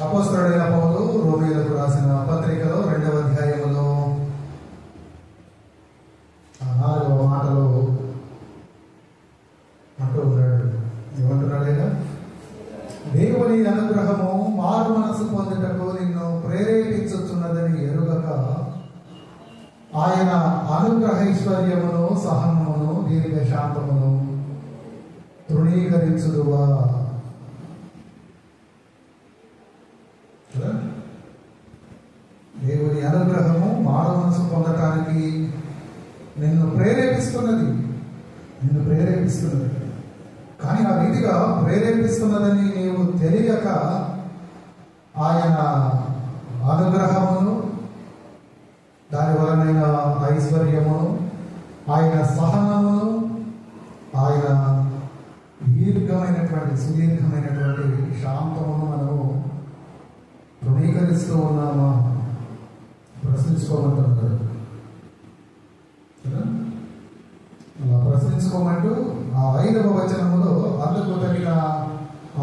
అపోస్తలుడైన పౌలు రోమీయులకు రాసిన పత్రికలో 2వ అధ్యాయంలో 4వ మాటలో అంటూ ఉన్నాడు. ఏమంటున్నాడైనా? దేవుని అనుగ్రహము మారు మనసు పొందుటకు నిన్ను ప్రేరేపించుతున్నదని ఎరుగక ఆయన అనుగ్రహైశ్వర్యమును సహనమును దీర్ఘశాంతమును తృణీకరించుదువా. దేవుని అనుగ్రహము మారు మనసు పొందటానికి నిన్ను ప్రేరేపిస్తున్నది. కానీ ఆ రీతిగా ప్రేరేపిస్తున్నదని నీవు తెలియక ఆయన అనుగ్రహమును, దాని వలన ఐశ్వర్యమును, ఆయన సహనమును, ఆయన సుదీర్ఘమైనటువంటి శాంతమును మనము తృణీకరిస్తూ ఉన్నామా? ప్రశ్నించుకోమంటున్నారు. అలా ప్రశ్నించుకోమంటూ ఆ 5వ వచనములో అందుకు తగిన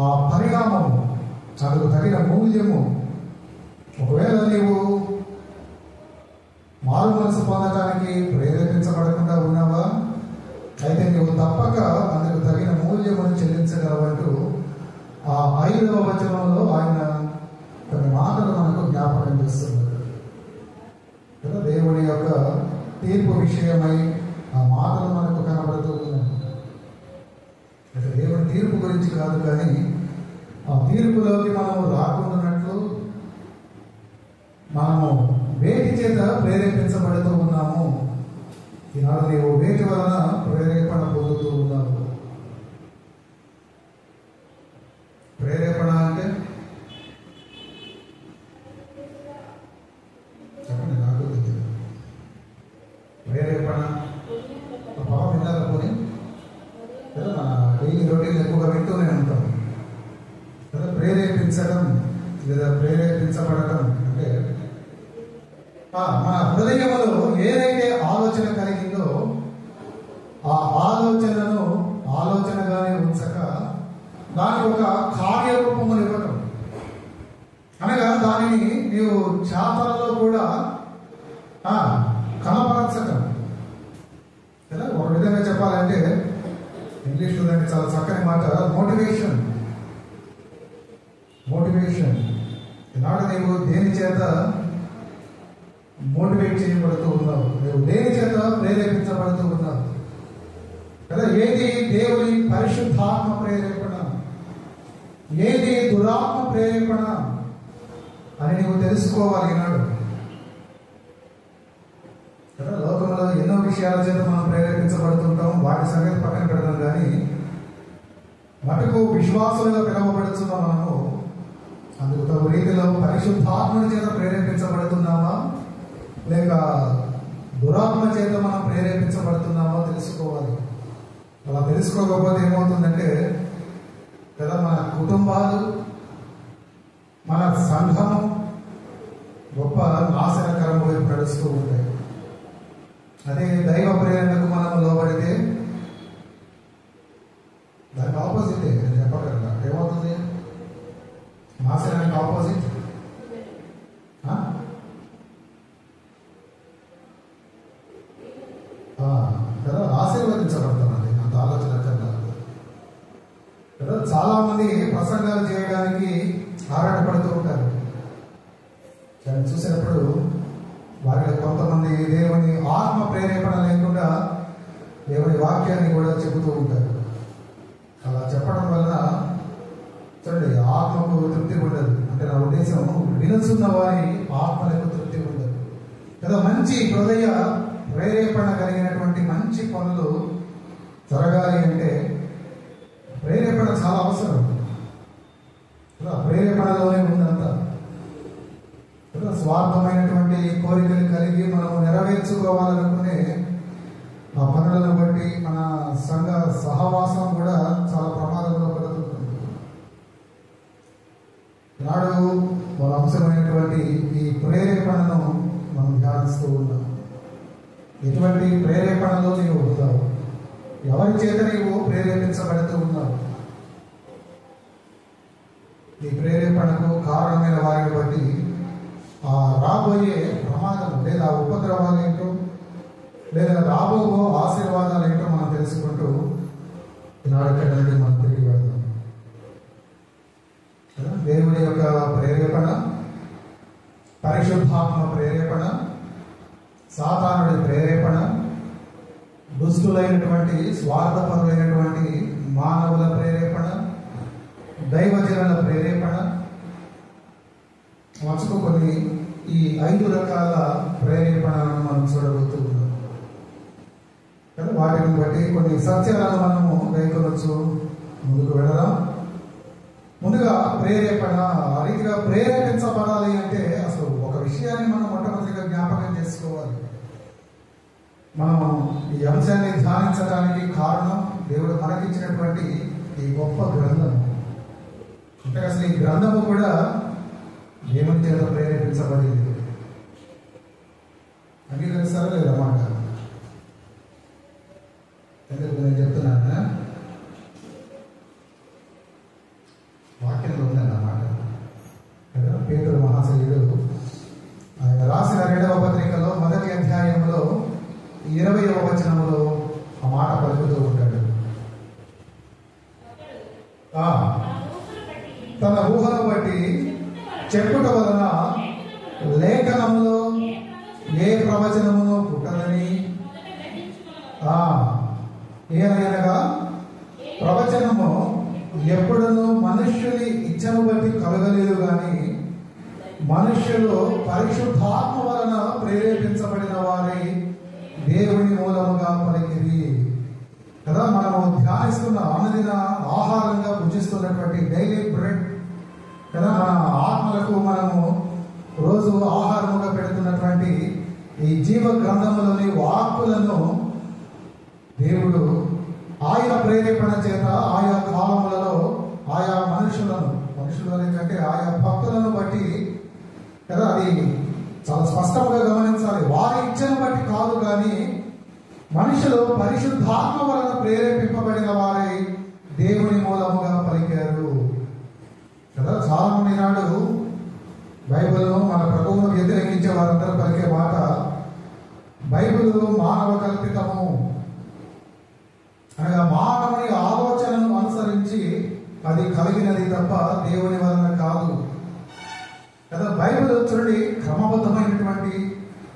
ఆ పరిణామము, అందుకు తగిన మూల్యము, ఒకవేళ నీవు మారు మనసు పొందడానికి ప్రేరేపించబడకుండా ఉన్నావా, అయితే నీవు తప్పక అందుకు తగిన మూల్యమును చెల్లించగలవంటూ ఆ 5వ వచనంలో ఆయన కొన్ని మాటలు మనకు జ్ఞాపకం చేస్తున్నారు కదా. దేవుని యొక్క తీర్పు విషయమై ఆ మాటలు మనకు కనబడుతూ ఉన్నాయి. అంటే దేవుని తీర్పు గురించి కాదు, కానీ ఆ తీర్పులోకి మనము రాకుండానట్లు మనము వేటి చేత ప్రేరేపించబడుతూ ఉన్నాము. ఈనాడు నీవు వేటి వలన ప్రేరేపణ పొందుతూ ఉన్నావు. ప్రేరేపణ అంటే చెప్పండి, నాకు తెలియదు. ప్రేరేపణ పాపం వినాలనుకుని కదా, మన డైలీ రొటీన్ ఎక్కువగా వింటూనే ఉంటాం కదా. ప్రేరేపించడం లేదా ప్రేరేపించబడటం అంటే మన హృదయంలో ఏదైతే ఆలోచన కలిగిందో ఆ ఆలోచనను ఆలోచనగానే ఉంచక దాని ఒక కార్యరూపమును ఇవ్వటం, అనగా దానిని నీవు చేతలలో కూడా కనపరచటం కదా. ఒక విధంగా చెప్పాలంటే ఇంగ్లీష్లో దానికి చాలా చక్కని మాట మోటివేషన్. ఈనాడు నీవు దేని చేత మోటివేట్ చేయబడుతూ ఉన్నావు, నువ్వు దేని చేత ప్రేరేపించబడుతూ ఉన్నావు కదా. ఏది దేవుని పరిశుద్ధాత్మ ప్రేరేపణ, ఏది దురాత్మ ప్రేరేపణ అని నువ్వు తెలుసుకోవాలి ఈనాడు కదా. లోకంలో ఎన్నో విషయాల చేత మనం ప్రేరేపించబడుతుంటాం, వాటి సంగతి పక్కన పెడతాం. కానీ మటుకు విశ్వాసులుగా పిలువబడుతున్న మనము అందుకు తగు రీతిలో పరిశుద్ధాత్మని చేత ప్రేరేపించబడుతున్నామా లేక దురాత్మ చేత మనం ప్రేరేపించబడుతున్నామో తెలుసుకోవాలి. అలా తెలుసుకోకపోతే ఏమవుతుందంటే కదా, మన కుటుంబాలు, మన సంఘము గొప్ప నాశనకరం వైపు నడుస్తూ ఉంటాయి. అదే దైవ ప్రేరణకు మనం లోబడితే దానికి ఆపోజిటే. నేను చెప్పగలరా ఏమవుతుంది? నాశనానికి ఆపోజిట్ కదా, ఆశీర్వదించబడతామండి. అంత ఆలోచన కన్నా కదా చాలా మంది ప్రసంగాలు చేయడానికి ఆరాటపడుతూ ఉంటారు. దాన్ని చూసినప్పుడు వారిలో కొంతమంది దేవుని ఆత్మ ప్రేరేపణ లేకుండా దేవుని వాక్యాన్ని కూడా చెబుతూ ఉంటారు. అలా చెప్పడం వలన చూడండి, ఆత్మకు తృప్తి ఉండదు. అంటే నా ఉద్దేశం, వినుచున్న వారి ఆత్మలకు తృప్తి ఉండదు కదా. మంచి హృదయ ప్రేరేపణ కలిగినటువంటి మంచి పనులు జరగాలి అంటే ప్రేరేపణ చాలా అవసరం. ప్రేరేపణలోనే ఉందంతా. స్వార్థమైనటువంటి కోరికలు కలిగి మనము నెరవేర్చుకోవాలనుకునే ఆ పనులను బట్టి మన సంఘ సహవాసం కూడా చాలా ప్రమాదంలో పడుతుంది. నాడు మన అంశమైనటువంటి ఈ ప్రేరేపణను మనం ధ్యానిస్తూ ఉన్నాం. ఎటువంటి ప్రేరేపణలో నీవు ఉన్నావు? ఎవరి చేత నీవు ప్రేరేపించబడుతూ ఉన్నావు? ఈ ప్రేరేపణ ప్రేరేపణకు కారణమైన వారిని బట్టి ఆ రాబోయే ప్రమాదం లేదా ఉపద్రవాలు ఏంటో లేదా రాబో ఆశీర్వాదాలు ఏంటో మనం తెలుసుకుంటూ ఈనాడు ఇక్కడ నుండి మనం తిరిగి వెళ్దాం. దేవుడి యొక్క ప్రేరేపణ, పరిశుద్ధాత్మ ప్రేరేపణ, సాతానుడి ప్రేరేపణ, దుష్టులైనటువంటి స్వార్థపరులైనటువంటి మానవుల ప్రేరేపణ, దైవజనుల ప్రేరేపణ, మచ్చుకు కొన్ని ఈ 5 రకాల ప్రేరేపణలను మనం చూడబోతూ ఉన్నాం. వాటిని బట్టి కొన్ని సత్యాలను మనము గైకొనొచ్చు. ముందుకు వెళదాం. ముందుగా ప్రేరేపణ. ఆ రీతిగా ప్రేరేపించబడాలి అంటే అసలు ఒక విషయాన్ని మనం మొట్టమొదటిగా జ్ఞాపకం చేసుకోవాలి. మనం ఈ అంశాన్ని ధ్యానించడానికి కారణం దేవుడు మనకిచ్చినటువంటి ఈ గొప్ప గ్రంథం. అంటే అసలు ఈ గ్రంథము కూడా దేవుని చేత ప్రేరేపించబడింది. అంగీకరిస్తారా లేదన్నమాట. ఎందుకు నేను చెప్తున్నాను, వాక్యంలో ఉందన్నమాట. పేతురు మహాశయుడు ఆయన రాసిన 2వ పత్రికలో 1వ అధ్యాయంలో 20వ వచనంలో ఆ మాట పలుకుతూ ఉంటాడు. తన ఊహను బట్టి చెప్పుట వలన లేఖనములో ఏ ప్రవచనమును పుట్టదని, ఏనగా ప్రవచనము ఎప్పుడూ మనుష్యుని ఇచ్చను బట్టి కలగలేదు కానీ మనుష్యులు పరిశుద్ధాత్మ వలన ప్రేరేపించబడిన వారి దేవుని మూలముగా పలికిరి కదా. మనము ధ్యానిస్తున్న అనుదిన ఆహారంగా భుజిస్తున్నటువంటి డైలీ బ్రెడ్ కదా, మన ఆత్మలకు మనము రోజు ఆహారముగా పెడుతున్నటువంటి ఈ జీవ గ్రంథములోని వాక్కులను దేవుడు ఆయన ప్రేరేపణ చేత ఆయా కాలములలో ఆయా మనుషులని కంటే ఆయా భక్తులను బట్టి కదా, అది చాలా స్పష్టంగా గమనించాలి. వారి ఇచ్చను బట్టి కాదు కానీ మనుషులు పరిశుద్ధాత్మ వలన ప్రేరేపింపబడిన వారై దేవుని మూలముగా పలికారు కదా. చాలా మంది నాడు బైబిల్ను మన ప్రభువును వ్యతిరేకించే వారందరూ పలికే మాట, బైబిల్ మానవ కల్పితము అనగా మానవుని ఆలోచనను అనుసరించి అది కలిగినది తప్ప దేవుని వలన కాదు కదా. బైబిల్ చూడండి, క్రమబద్ధమైనటువంటి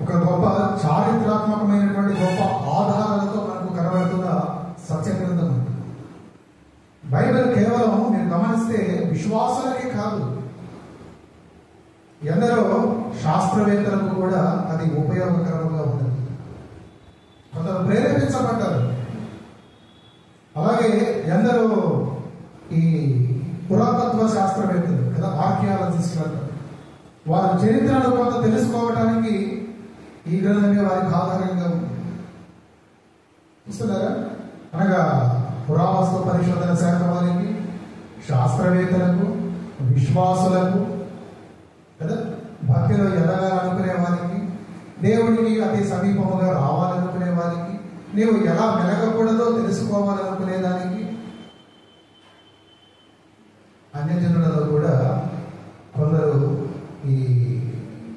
ఒక గొప్ప చారిత్రాత్మకమైనటువంటి గొప్ప ఆధారాలతో మనకు కనబడుతున్న సత్య గ్రంథం. బైబిల్ కేవలం మీరు గమనిస్తే విశ్వాసాలకే కాదు, ఎందరో శాస్త్రవేత్తలకు కూడా అది ఉపయోగకరంగా ఉన్నది. కొందరు ప్రేరేపించబడ్డారు. అలాగే ఎందరో ఈ పురాతత్వ శాస్త్రవేత్తలు కదా, ఆర్కియాలజిస్టులు అంటారు, వారి చరిత్రను కొంత తెలుసుకోవడానికి ఈ గ్రంథమే వారికి ఆధారంగా ఉంది. చూస్తున్నారా, అనగా పురావస్తు పరిశోధన శాఖ వారికి, శాస్త్రవేత్తలకు, విశ్వాసులకు కదా, భక్తిలో ఎదగాలనుకునే వారికి, దేవుడికి అతి సమీపముగా రావాలనుకునే వారికి, నీవు ఎలా మెలగకూడదో తెలుసుకోవాలనుకునే దానికి, అన్యజనులలో కూడా కొందరు ఈ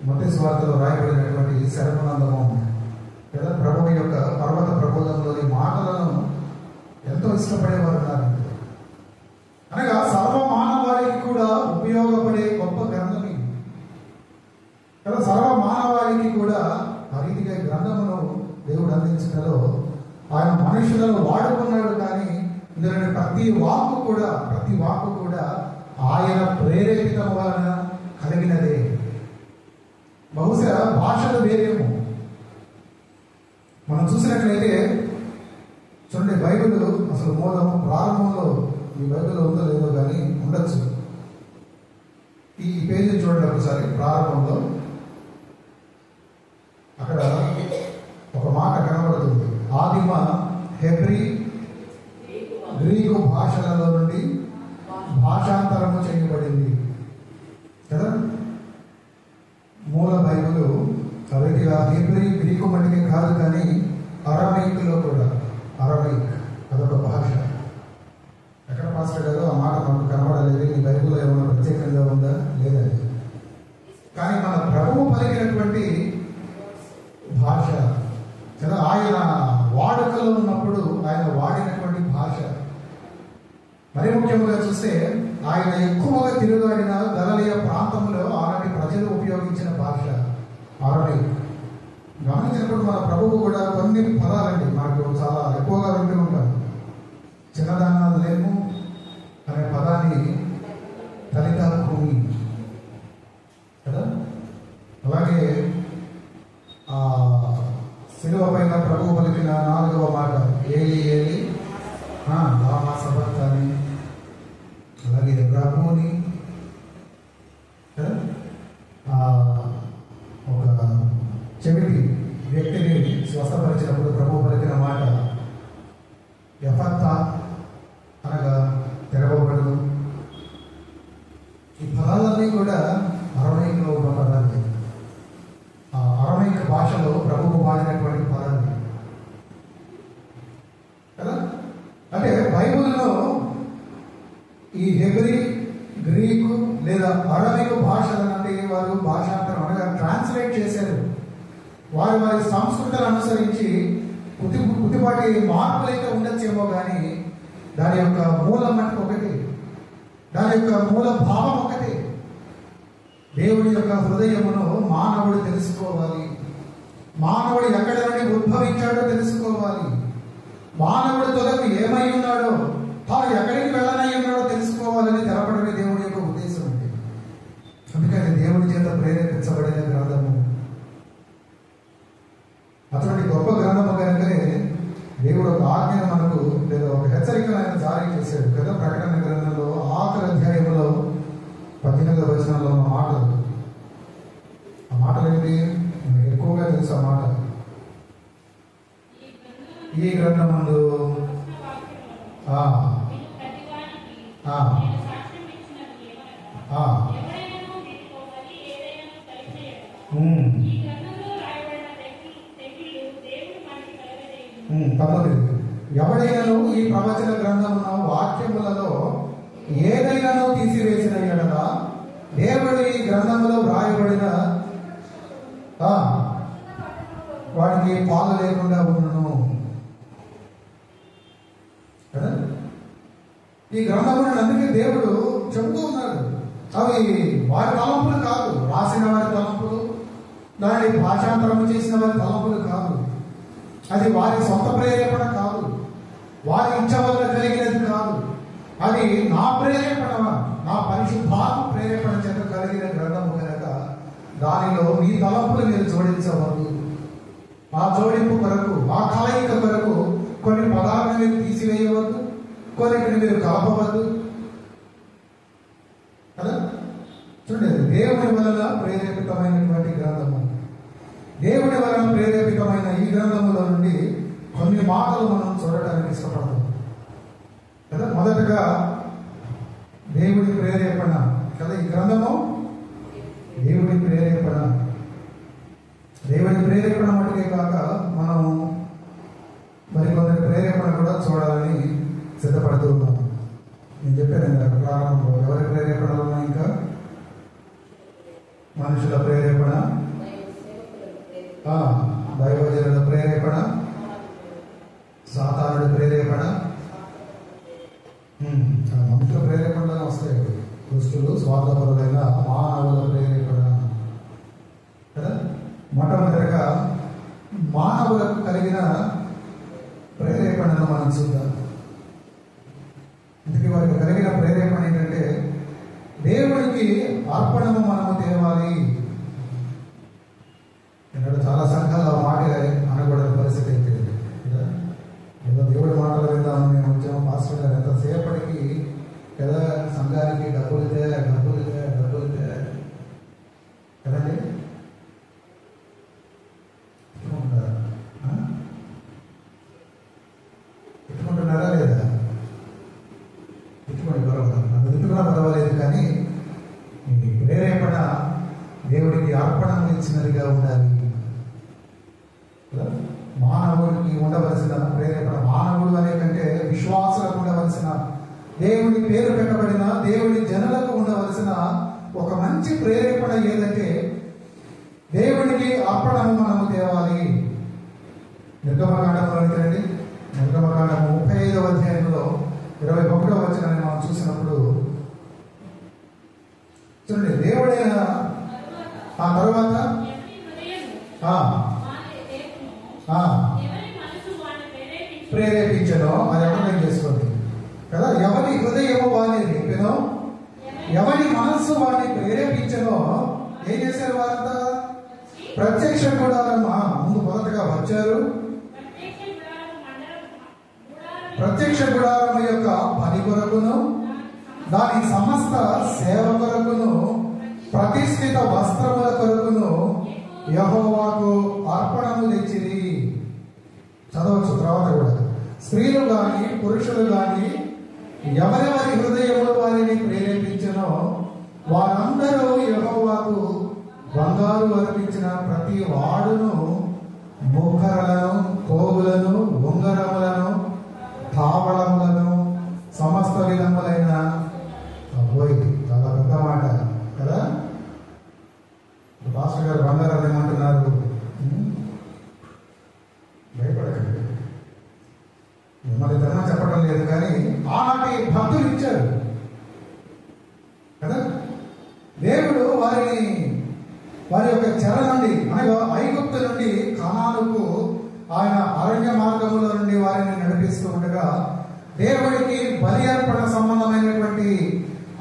మత్తయి సువార్తలో రాయబడినటువంటి శరణానందము కదా, ప్రభువు యొక్క పర్వత ప్రబోధంలోని మాటలను ఎంతో ఇష్టపడేవారు ఉన్నారు. అనగా సర్వ మానవాళికి కూడా ఉపయోగపడే గొప్ప గ్రంథం ఇది కదా. సర్వ మానవాళికి కూడా ఆ రీతిగా గ్రంథమును దేవుడు అందించడంలో ఆయన మనుషులను వాడుకున్నాడు. కానీ ఇందులోని ప్రతి వాక్కు కూడా ఆయన ప్రేరేపితం వలన కలిగినదే. బహుశా భాషలు వేరేమో. మనం చూసినట్లయితే చూడండి, బైబిల్ అసలు మూలము ప్రారంభంలో ఈ బైబిల్ ఉందో లేదో కానీ ఉండొచ్చు. ఈ పేజీ చూడండి ఒకసారి. ప్రారంభంలో అక్కడ ఒక మాట కనబడుతుంది. ఆదిమ హెబ్రీ గ్రీకు భాషలలో నుండి భాషాంతరము చేయబడింది కదా. మూల బైబిల్ రీతిగా హెబ్రీ గ్రీకు మట్టికి కాదు కానీ అరమైక్లో కూడా, అరమైక్ అదొక భాష. ఎక్కడ పాస్టర్ గారు ఆ మాట మనకు కనబడలేదు, ఈ బైబిల్లో ఏమైనా ప్రత్యేకంగా ఉందా? ముఖ్యంగా చూస్తే ఆయన ఎక్కువగా తిరుగాడిన గలిలయ ప్రాంతంలో ఆనాటి ప్రజలు ఉపయోగించిన భాష అరబిక్. గమనించినప్పుడు మన ప్రభువు కూడా కొన్ని పదాలండి మనకు చాలా ఎక్కువగా వింటూ ఉంటాం. చిన్నదానాలు లేము అనే పదాన్ని దళిత భూమి కదా. అలాగే శిలువ పైన ప్రభువు పలికిన 4వ మాట ఏలి ఏలి లామా సబక్తాని, అలాగే ప్రభుని ఒక చెవిటి వ్యక్తిని స్వస్థపరిచినప్పుడు ప్రభువు పలికిన మాట ఎఫత్తా అనగా తెరవబడు. ఈ పదాలన్నీ కూడా అరమైక్లో ఉన్న పదాలు. ఆ అరమైక భాషలో ప్రభువు వాడినటువంటి పదాలు కదా. అంటే బైబిల్లో ఈ హెబ్రీ, గ్రీకు లేదా అరమైక భాషలనంటే వారు భాషాంతరం అనగా ట్రాన్స్లేట్ చేశారు. వారి వారి సంస్కృతిని అనుసరించి కొద్దిపాటి మార్పులైతే ఉండొచ్చేమో కానీ దాని యొక్క మూలం అంటే ఒకటి, దాని యొక్క మూల భావం ఒకటి. దేవుడి యొక్క హృదయమును మానవుడు తెలుసుకోవాలి. మానవుడు ఎక్కడ నుండి ఉద్భవించాడో తెలుసుకోవాలి. మానవుడు తొలగి ఏమై ఉన్నాడో, తాను ఎక్కడికి వెళ్ళనై ఉన్నాడో తెలుసుకోవాలని తెలపడమే దేవుడి యొక్క ఉద్దేశం ఉంది. అందుకని దేవుడి చేత ప్రేరేపించబడిన గ్రంథము అటువంటి గొప్ప గ్రంథము కనుకనే దేవుడు ఒక ఆజ్ఞను మనకు లేదా ఒక హెచ్చరికను ఆయన జారీ చేశాడు కదా. ప్రకటన గ్రంథంలో ఆఖరి అధ్యాయంలో 18వ వచనంలో ఉన్న మాటలు, ఆ మాటలు ఏంటి మనకు ఎక్కువగా తెలుసు. ఆ మాట ఈ గ్రంథమందు ఎవడైనాను ఈ ప్రవచన గ్రంథమున వాక్యములలో ఏదైనాను తీసివేసిన ఎడల దేవుడు ఈ గ్రంథములో వ్రాయబడిన వాడికి పాలు లేకుండా ఉన్నను కదా. ఈ గ్రంథములను అందుకే దేవుడు చెబుతూ ఉన్నాడు. అవి వారి తలంపులు కాదు, రాసిన వారి తలంపులు, దాన్ని భాషాంతరం చేసిన వారి తలంపులు కాదు. అది వారి సొంత ప్రేరేపణ కాదు, వారి ఇచ్చ వల్ల కలిగినది కాదు. అది నా ప్రేరేపణ, నా పరిశుద్ధాత్మ ప్రేరేపణ చేత కలిగిన గ్రంథము కనుక దానిలో మీ తలంపులు మీరు జోడించవద్దు. ఆ జోడింపు కొరకు, ఆ కలయిక కొరకు కొన్ని పదాలను మీరు తీసివేయవద్దు, కొన్నిటిని మీరు కలపవద్దు కదా. చూడండి, దేవుని వలన ప్రేరేపితమైనటువంటి గ్రంథము. దేవుని వలన ప్రేరేపితమైన ఈ గ్రంథములో నుండి కొన్ని మాటలు మనం చూడటానికి ఇష్టపడతాం కదా. మొదటగా దేవుడి ప్రేరేపణ కదా. ఈ గ్రంథము దేవుడి ప్రేరేపణ. దేవుడి ప్రేరేపణ మటుకే కాక మనం మరికొందరి ప్రేరేపణ కూడా చూడాలని సిద్ధపడుతూ ఉన్నాం. నేను చెప్పాను ప్రారంభంలో ఎవరి ప్రేరేపణలు ఉన్నాయి? ఇంకా మనుషుల ప్రేరేపణ, దైవజనుల ప్రేరేపణ, సాతానుడి ప్రేరేపణ. మనుషుల ప్రేరేపణలు వస్తాయి. దుష్టులు, స్వార్థపరులైన మానవుల ప్రేరేపణ కదా. మొట్టమొదటిగా మానవులకు కలిగిన ప్రేరేపణను మనం చూద్దాం. అందుకే వారికి కలిగిన ప్రేరేపణ ఏంటంటే దేవుడికి అర్పణము మనము తేవాలి. ఇక్కడ చాలా సంఘాలు ఆ మాట అనకూడని పరిస్థితి అయితే ఏదో దేవుడి మాటలు విందామని మేము వచ్చాము. పాస్టర్ గారు ఎంతసేపటికి కదా సంఘానికి డబ్బులు కదండి. పెట్టుకుంటున్నారా లేదా? పెట్టుకోండి, పర్వాలేదు. కానీ మీ ప్రేరేపణ దేవుడికి అర్పణం ఇచ్చినదిగా ఉండాలి. మానవుడికి ఉండవలసిన ప్రేరేపణ, మానవుడు అనే కంటే విశ్వాసులకు ఉండవలసిన, దేవుడి పేరు పెట్టబడిన దేవుడి జనులకు ఉండవలసిన ఒక మంచి ప్రేరేపణ ఏదంటే దేవుడికి అర్పణము మనము తేవాలి. నిర్గమకాండంలోకి రండి. నిర్గమకాండము 35వ అధ్యాయంలో 21వ వచనాన్ని మనం చూసినప్పుడు చూడండి, దేవుడైన ఆ తర్వాత ప్రేరేపించను, అది అర్థం చేసుకోండి కదా. ఎవరి హృదయము వారిని రేపెనో, ఎవరి మనస్సు వారిని ప్రేరేపించనో ఏం చేశారు వారంతా? ప్రత్యక్ష గుడారం ముందు మొదటగా వచ్చారు. ప్రత్యక్ష గుడారం యొక్క పని కొరకును, దాని సమస్త సేవ కొరకును, ప్రతిష్ఠిత వస్త్రముల కొరకును యెహోవాకు అర్పణము తెచ్చిరి. చదవచ్చు తర్వాత కూడా. స్త్రీలు గాని పురుషులు గాని ఎవరెవరి హృదయములు వారిని ప్రేరేపించనో వారందరూ యెహోవాకు బంగారు అర్పించిన ప్రతి వాడును ముఖరలను, పోగులను, ఉంగరములను, తావళములను, సమస్త విధములైన చాలా పెద్ద మాట కదా. పాస్టర్ గారు బంగారాలు ఏమంటున్నారు? భయపడకండి, మిమ్మల్ని ధర్మం చెప్పడం లేదు, కానీ ఆనాటి భక్తులు ఇచ్చారు కదా. దేవుడు వారి యొక్క చెర నుండి, అనగా ఐగుప్తు నుండి కనానుకు ఆయన అరణ్య మార్గముల నుండి వారిని నడిపిస్తూ ఉండగా దేవుడికి బలి అర్పణ సంబంధమైనటువంటి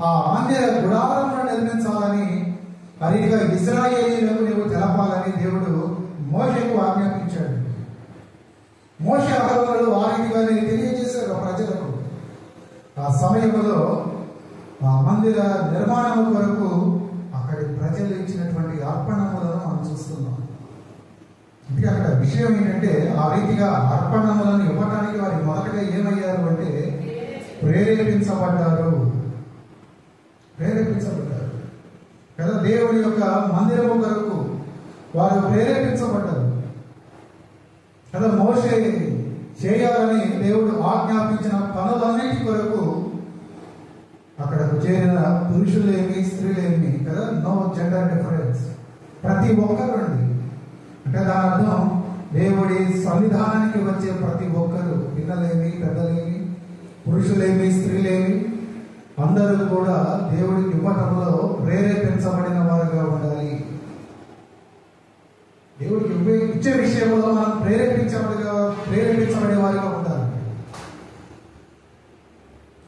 ఆ మందిర గుడారమును నిర్మించాలని, అరిగా ఇశ్రాయేలీయులకు నీవు తెలపాలని దేవుడు మోషేకు ఆజ్ఞాపించాడు. మోషే అహరోనులు వారిగానే తెలియజేశారు ప్రజలకు. ఆ సమయంలో ఆ మందిర నిర్మాణం కొరకు అక్కడి ప్రజలు ఇచ్చినటువంటి అర్పణములను మనం చూస్తున్నాం. అందుకే అక్కడ విషయం ఏంటంటే, ఆ రీతిగా అర్పణములను ఇవ్వడానికి వారి మొదటగా ఏమయ్యారు అంటే ప్రేరేపించబడ్డారు కదా. దేవుడి యొక్క మందిరము కొరకు వారు ప్రేరేపించబడ్డారు కదా. మోషే చేయాలని దేవుడు ఆజ్ఞాపించిన పనులన్నిటి కొరకు అక్కడకు చేరిన పురుషులేమి స్త్రీలేమి కదా, నో జెండర్ డిఫరెన్స్, ప్రతి ఒక్కరు అండి. అంటే దాని అర్థం దేవుడి సన్నిధానానికి వచ్చే ప్రతి ఒక్కరు, పిల్లలేమి పెద్దలేమి, పురుషులేమి స్త్రీలేమి, అందరూ కూడా దేవుడికి ఇవ్వటంలో ప్రేరేపించబడిన వారుగా ఉండాలి. దేవుడికి ఇచ్చే విషయంలో మనం ప్రేరేపించబడే వారిగా ఉండాలి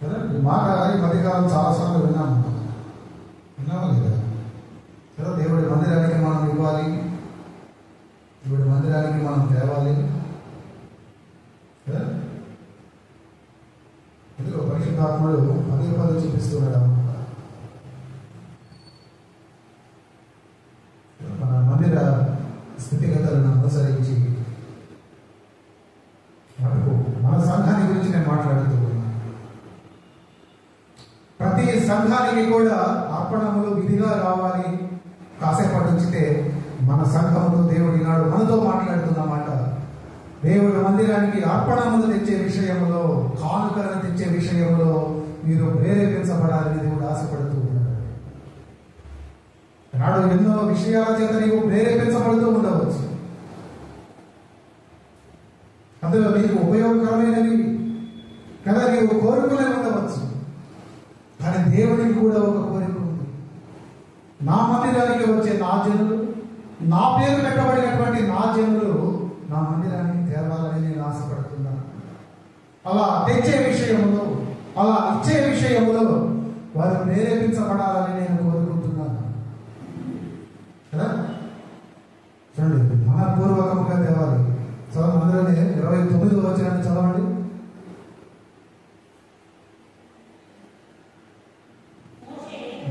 కదా. ఈ మాట ఈ మధ్యకాలం చాలాసార్లు విన్నాము లేదా కదా. దేవుడి మందిరానికి మనం ఇవ్వాలి, దేవుడి మందిరానికి మనం తేవాలి కదా. ఎందుకు పరిశుద్ధాత్ముడు పదే పదే చూపిస్తున్నాడు మన మందిర స్థితిగతులను అనుసరించి. మన సంఘాన్ని గురించి నేను మాట్లాడుతూ ఉన్నాను. ప్రతి సంఘానికి కూడా అర్పణములు విధిగా రావాలి. కాసేపటి ఉంచితే మన సంఘముతో దేవుడి నాడు మనతో మాట్లాడుతున్నమాట. దేవుడి మందిరానికి అర్పణములు తెచ్చే విషయంలో, కానుకలను తెచ్చే విషయంలో మీరు ప్రేరేపించబడాలని దేవుడు ఆశపడుతూ ఉన్నాడు. నాడు ఎన్నో విషయాల చేత నీవు ప్రేరేపించబడుతూ ఉండవచ్చు. అందులో నీకు ఉపయోగకరమైనవి కదా నీవు కోరుకునే ఉండవచ్చు. కానీ దేవుడికి కూడా ఒక కోరిక ఉంది. నా మందిరానికి వచ్చే నా జనులు, నా పేరు పెట్టబడినటువంటి నా జనులు నా మందిరానికి తేవాలని నేను ఆశపడుతున్నాను. అలా తెచ్చే విషయంలో, అలా ఇచ్చే విషయంలో వారు ప్రేరేపించబడాలని నేను కోరుకుంటున్నాను కదా. చూడండి, మనపూర్వకంగా తేవాలి. చదవండి, అందులోనే 29వ వచనాన్ని చదవండి.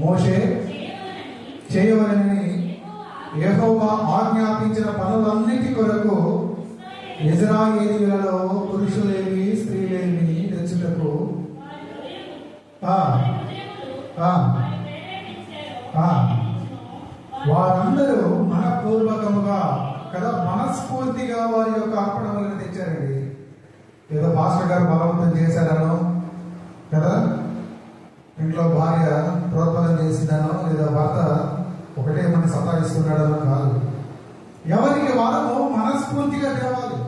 మోషే చేయవలనని యెహోవా ఆజ్ఞాపించిన పనులన్నిటి కొరకు ఇశ్రాయేలీయులలో పురుషులేమి స్త్రీలేమి తెచ్చుటకు వారందరూ మనపూర్వకముగా కదా, మనస్ఫూర్తిగా వారి యొక్క అర్పణలను తెచ్చారండి. ఏదో పాస్టర్ గారు బలవంతం చేశారనో కదా, ఇంట్లో భార్య ప్రోత్సాహం చేసిందనో, లేదా భర్త ఒకటే మన సతాయిస్తున్నాడనో కాదు. ఎవరికి వారము మనస్ఫూర్తిగా తేవాలి.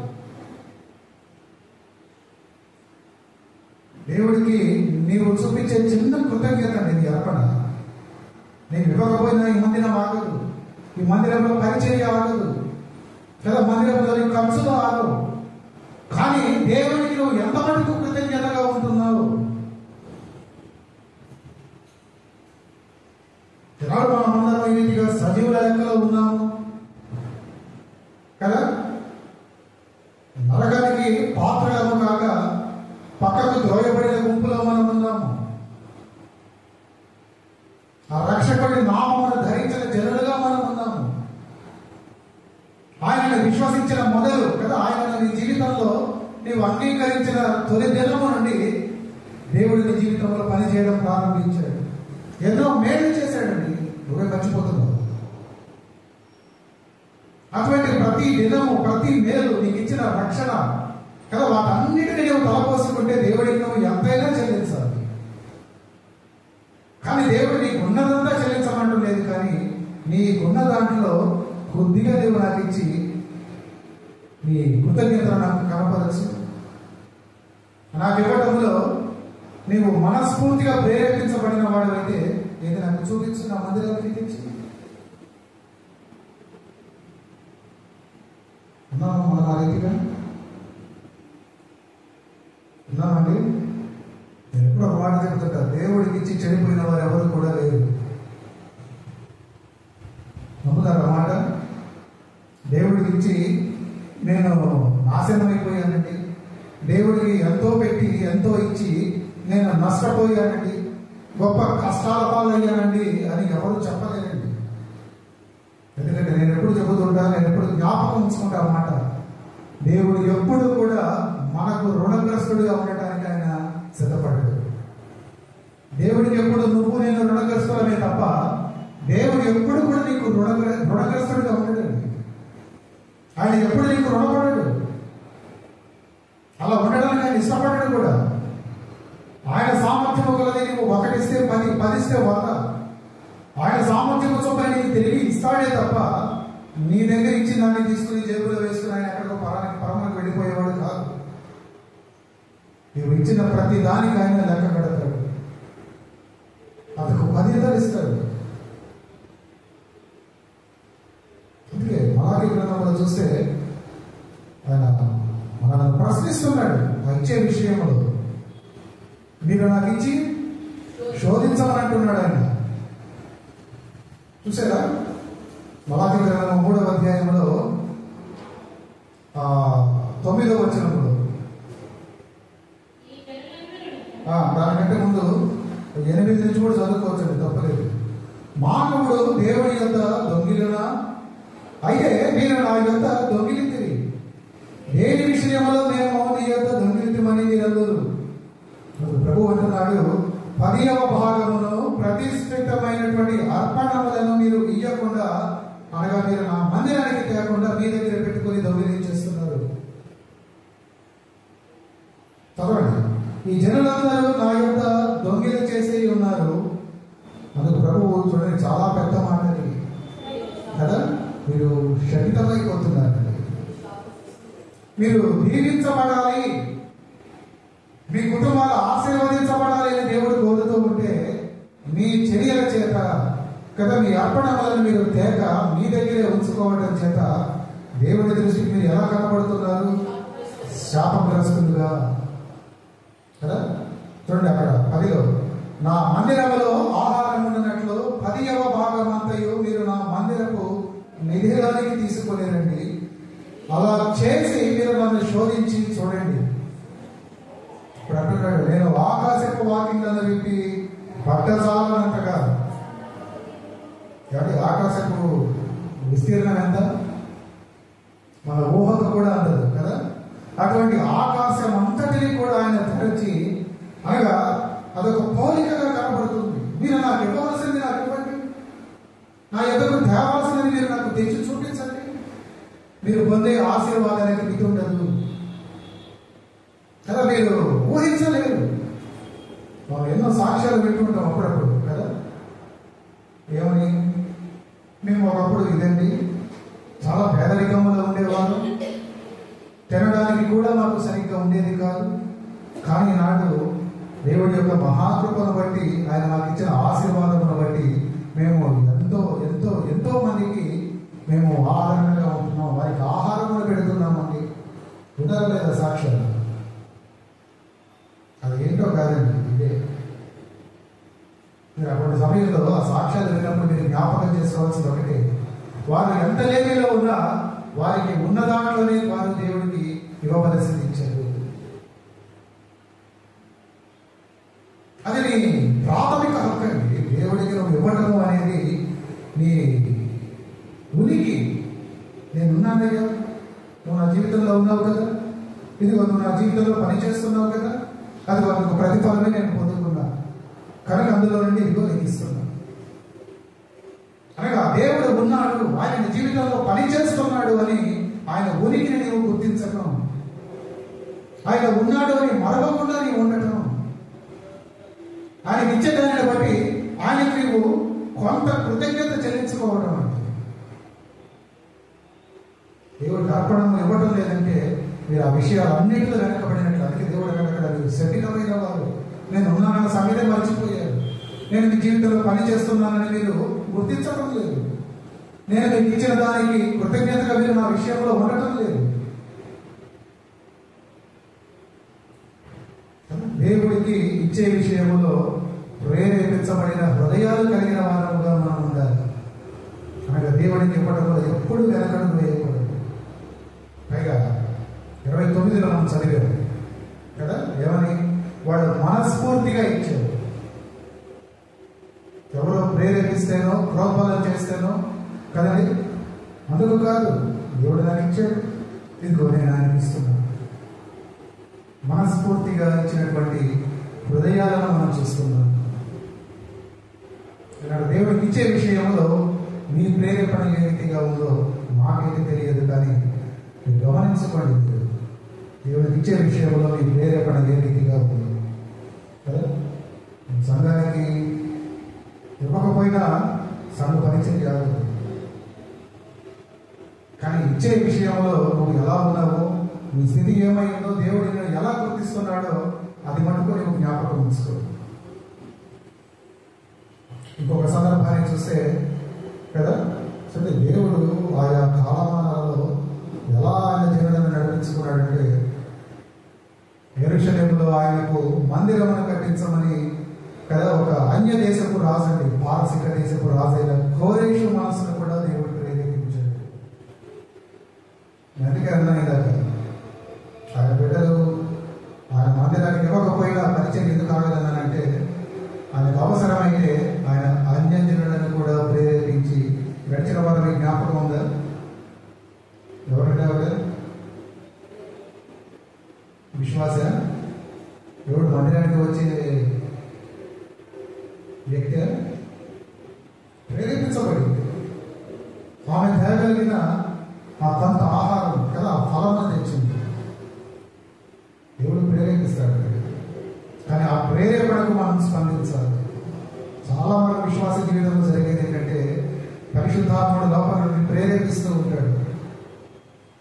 దేవుడికి చూపించే చిన్న కృతజ్ఞత అండి ఇది అర్పణ. నేను ఇవ్వకపోయినా ఈ మందిరం ఆగదు, ఈ మందిరంలో పరిచర్య ఆగదు కదా, మందిరంలో ఖర్చులు ఆగవు. కానీ దేవునికి నువ్వు ఎంత మటుకు కృతజ్ఞతగా ఉంటున్నావు. ఈనాడు మనమందరం ఈ రీతిగా సజీవుల లెక్కలో ఉన్నాము కదా. నరకానికి పాత్రలము కాక పక్కకు ద్రోయబడిన గుంపులో మనం ఉన్నాము. ఆ రక్షకుడి నామమును ధరించిన జనులుగా మనం ఉన్నాము. ఆయనను విశ్వసించిన మొదలు కదా, ఆయన నీ జీవితంలో నీవు అంగీకరించిన తొలి దినము నుండి దేవుడి నీ జీవితంలో పనిచేయడం ప్రారంభించాడు. ఎన్నో మేలు చేశాడండి, నువ్వే మర్చిపోతున్నావు. అటువంటి ప్రతి దినము ప్రతి మేలు నీకు ఇచ్చిన రక్షణ కదా, వాటన్నిటిని నువ్వు తలపోసుకుంటే దేవుడికి నువ్వు ఎంతైనా చెల్లించాలి. కానీ దేవుడు నీకు ఉన్నదంతా చెల్లించమంటూ లేదు, కానీ నీకున్న దాంట్లో కొద్దిగా నువ్వు నాకు ఇచ్చి నీ కృతజ్ఞతను నాకు కనపరచు. నాకు ఇవ్వడంలో నీవు మనస్ఫూర్తిగా ప్రేరేపించబడిన వాడు అయితే ఏది నాకు చూపించు, నా మందిరానికి తెచ్చి. ఉన్నాము మనం ఆ రీతిగా ఉన్నామండి. నేను ఎప్పుడు ఒక మాట చెప్తుంటా, దేవుడికి ఇచ్చి చెడిపోయిన వారు ఎవరు కూడా లేరు. నమ్ముతారు మాట? దేవుడికి ఇచ్చి నేను నాశనం అయిపోయానండి, దేవుడికి ఎంతో పెట్టి ఎంతో ఇచ్చి నేను నష్టపోయానండి, గొప్ప కష్టాల పాలయ్యానండి అని ఎవరు చెప్పలేరండి. ఎందుకంటే నేను ఎప్పుడు చెబుతుంటా, నేను ఎప్పుడు జ్ఞాపకం ఉంచుకుంటా అన్నమాట. దేవుడు ఎప్పుడు కూడా మనకు రుణగ్రస్తుడిగా ఉండటానికి ఆయన సిద్ధపడ్డాడు. దేవుడికి ఎప్పుడు నువ్వు నేను రుణగ్రస్తులమే తప్ప దేవుడు ఎప్పుడు కూడా నీకు రుణగ్రస్తుడిగా ఉండడండి. ఆయన ఎప్పుడు నీకు రుణపడ్డాడు, అలా ఉండడానికి ఆయన ఇష్టపడ్డాడు కూడా. ఆయన సామర్థ్యము గలది నువ్వు ఒకటిస్తే 10, 10 ఇస్తే 100. ఆయన సామర్థ్యము చొప్పున నీకు తిరిగి ఇస్తాడే తప్ప నీ దగ్గర ఇచ్చి దాన్ని తీసుకుని జేబులో వేసుకుని ఆయన ఎక్కడికో పరమకు వెళ్ళిపోయేవాడు కాదు. నువ్వు ఇచ్చిన ప్రతి దానికి ఆయన లెక్క కడతాడు, అతకు 10 ఇస్తాడు. అందుకే మలాఖీ గ్రంథంలో చూస్తే ఆయన మనల్ని ప్రశ్నిస్తున్నాడు ఆ ఇచ్చే విషయంలో. మీరు నాకు ఇచ్చి శోధించమని అంటున్నాడు ఆయన. చూసారా? మలాఖీ గ్రంథం 3వ అధ్యాయంలో 9వ వచనంలో, దానికంటే ముందు 8 నుంచి కూడా చదువుకోవచ్చండి, తప్పలేదు. మానవుడు దేవుని యొద్ద దొంగిలినా, అయితే నేను నా యొద్ద దొంగిలింది, దేని విషయంలో మేము నీ యొద్ద దొంగిలించమని మీరందరూ. ప్రభు అంటున్నాడు, 10వ భాగమును ప్రతిష్ఠితమైనటువంటి అర్పణములను మీరు ఇయ్యకుండా, అనగా మీరు నా మందిరానికి తేకుండా మీ దగ్గర పెట్టుకుని దొంగిలించేస్తున్నారు. చదవండి. ఈ జనులందరూ నా యొక్క దొంగిలి చేసి ఉన్నారు. అందుకు ప్రభువు చూడండి, చాలా పెద్ద మాటది కదా, మీరు శపితమైపోతున్నారు. మీరు దీవించబడాలి, మీ కుటుంబాలు ఆశీర్వదించబడాలి అని దేవుడు కోరుతూ ఉంటే మీ చర్యల చేత కదా, మీ అర్పణలను మీరు తేక మీ దగ్గరే ఉంచుకోవడం చేత దేవుడి దృష్టికి మీరు ఎలా కనబడుతున్నారు? శాపగ్రస్తులుగా కదా. చూడండి అక్కడ 10లో, నా మందిరములో ఆహారం ఉన్నట్లు 10వ భాగం అంతయు మీరు నా మందిరపు నిధిలోనికి తీసుకొని రండి. అలా చేసి మీరు నన్ను శోధించి చూడండి. ఇప్పుడు అంటున్నాడు, నేను ఆకాశపు వాకింగ్లను విప్పి పట్టజాలనంతగా. కాబట్టి ఆకాశపు విస్తీర్ణం ఎంత మన ఊహకు కూడా అందదు కదా. అటువంటి ఆకాశం అంతటిని కూడా ఆయన తెరచి, అనగా అదొక పోలికగా కనబడుతుంది. మీరు నాకు ఇవ్వవలసింది నాకు ఇవ్వండి, నా ఎదురు తేవాల్సింది మీరు నాకు తెచ్చి చూపించండి. మీరు పొందే ఆశీర్వాదానికి మితి ఉండదు కదా, మీరు ఊహించలేరు. మనం ఎన్నో సాక్ష్యాలు పెట్టుకుంటాం అప్పుడప్పుడు కదా. ఏమని? మేము ఒకప్పుడు ఇదండి చాలా పేదరికంలో ఉండేవాళ్ళం, తినడానికి కూడా మాకు సరిగ్గా ఉండేది కాదు. కానీ నాడు దేవుడి యొక్క మహాకృపను బట్టి, ఆయన నాకు ఇచ్చిన ఆశీర్వాదమును బట్టి మేము ఎంతో ఎంతో ఎంతో మందికి మేము ఆదరణగా ఉంటున్నాం, వారికి ఆహారములు పెడుతున్నామండి. వినరు లేదా సాక్ష్యాలు? అది ఏంటో కాదండి, ఇదే. మీరు అటువంటి సమయంలో ఆ సాక్ష్యాలు విన్నప్పుడు మీరు జ్ఞాపకం చేసుకోవాల్సింది ఒకటే, వారు ఎంత లేవీలో ఉన్నా వారికి ఉన్న దాంట్లోనే వారు దేవుడికి ఇవ్వవలసింది ఇచ్చారు. అది నీ ప్రాథమిక హక్కు అండి. దేవుడికి నువ్వు ఇవ్వటము అనేది నీ ఉనికి. నేనున్నానయ్యా, నువ్వు నా జీవితంలో ఉన్నావు కదా, ఇదిగో నువ్వు నా జీవితంలో పనిచేస్తున్నావు కదా, అది వాళ్ళకు ప్రతిఫలమే నేను పొందుకున్నా కనుక అందులో నుండి ఇదిగో నీకు ఇస్తున్నా. అనగా దేవుడు ఉన్నాడు, ఆయన జీవితంలో పనిచేస్తున్నాడు అని ఆయన ఉనికిని నీవు గుర్తించడం, ఆయన ఉన్నాడు అని మరవకుండా నీవు ఉండటం, ఆయన ఇచ్చేదాన్ని బట్టి ఆయనకు నీవు కొంత కృతజ్ఞత చెల్లించుకోవడం. అంటే దేవుడికి అర్పణం ఇవ్వడం లేదంటే మీరు ఆ విషయాలన్నింటిలో వెనకబడినట్లు. అందుకే దేవుడు అక్కడ మీరు శరీరమైన వారు, నేను ఉన్నానన్న సంగతే మర్చిపోయారు, నేను మీ జీవితంలో పని చేస్తున్నానని మీరు గుర్తించడం లేదు, నేను మీకు ఇచ్చిన దానికి కృతజ్ఞతగా మీరు నా విషయంలో ఉండటం లేదు. దేవుడికి ఇచ్చే విషయంలో ప్రేరేపించబడిన హృదయాలు కలిగిన వారముగా మనం ఉండాలి. అనగా దేవుడికి ఇవ్వడంలో ఎప్పుడు వెనకడుగు వేయకూడదు. పైగా 29లో మనం చదివారు కదా, ఏమని? వాడు మనస్ఫూర్తిగా ఇచ్చాడు. ఎవరో ప్రేరేపిస్తేనో ప్రోత్సాహం చేస్తేనో కదండి, అందుకు కాదు. దేవుడు నాకు ఇచ్చాడు, ఇదిగో నేను ఆయనకి ఇస్తున్నాను. మనస్ఫూర్తిగా ఇచ్చినటువంటి హృదయాలను మనం చూస్తున్నాం. ఇక్కడ దేవుడికి ఇచ్చే విషయంలో మీ ప్రేరేపణ ఏ రీతిగా ఉందో మాకైతే తెలియదు, కానీ మీరు గమనించుకోండి. దేవుడికి ఇచ్చే విషయంలో మీ ప్రేరేపణ ఏ రీతిగా ఉంది కదా. సంఘానికి ఇవ్వకపోయినా సంఘ పరిచయం కాదు, కానీ ఇచ్చే విషయంలో నువ్వు ఎలా ఉన్నావో, నీ స్థితి ఏమైందో, దేవుడు నిన్ను ఎలా గుర్తిస్తున్నాడో అది మటుకు నువ్వు జ్ఞాపకం ఉంచుకో. ఇంకొక సందర్భాన్ని చూస్తే కదా, సరే దేవుడు ఆయా కాలమానాలలో ఎలా ఆయన జీవనాన్ని నడిపించుకున్నాడంటే, యెరూషలేములో ఆయనకు మందిరమును కట్టించమని కదా ఒక అన్య దేశపు రాజు అండి, పారసిక దేశపు రాజు అయిన కోరేషు మనసును కూడా దేవుడు ప్రేరేపించాడు. అందుకే అన్నాను కదా, ఆయన బిడ్డలు ఆయన మందిరానికి ఇవ్వకపోయినా పరిచయం ఎందుకు ఆగదన్నానంటే, ఆయనకు అవసరమైతే ఆయన అన్యజనులను కూడా ప్రేరేపించి గడిచిన వారిని జ్ఞాపకం ఉందా? ఎవరంటే విశ్వాస ఎవడు మందిరానికి వచ్చే వ్యక్తి ప్రేరేపించబడింది. ఆమె తేగలిగిన ఆ కొంత ఆహారం కదా ఫలం తెచ్చింది. దేవుడు ప్రేరేపిస్తాడు, కానీ ఆ ప్రేరేపణకు మనం స్పందించాలి. చాలా మన విశ్వాస జీవితంలో జరిగేది ఏంటంటే, పరిశుద్ధాత్ముడు లోపల నుండి ప్రేరేపిస్తూ ఉంటాడు,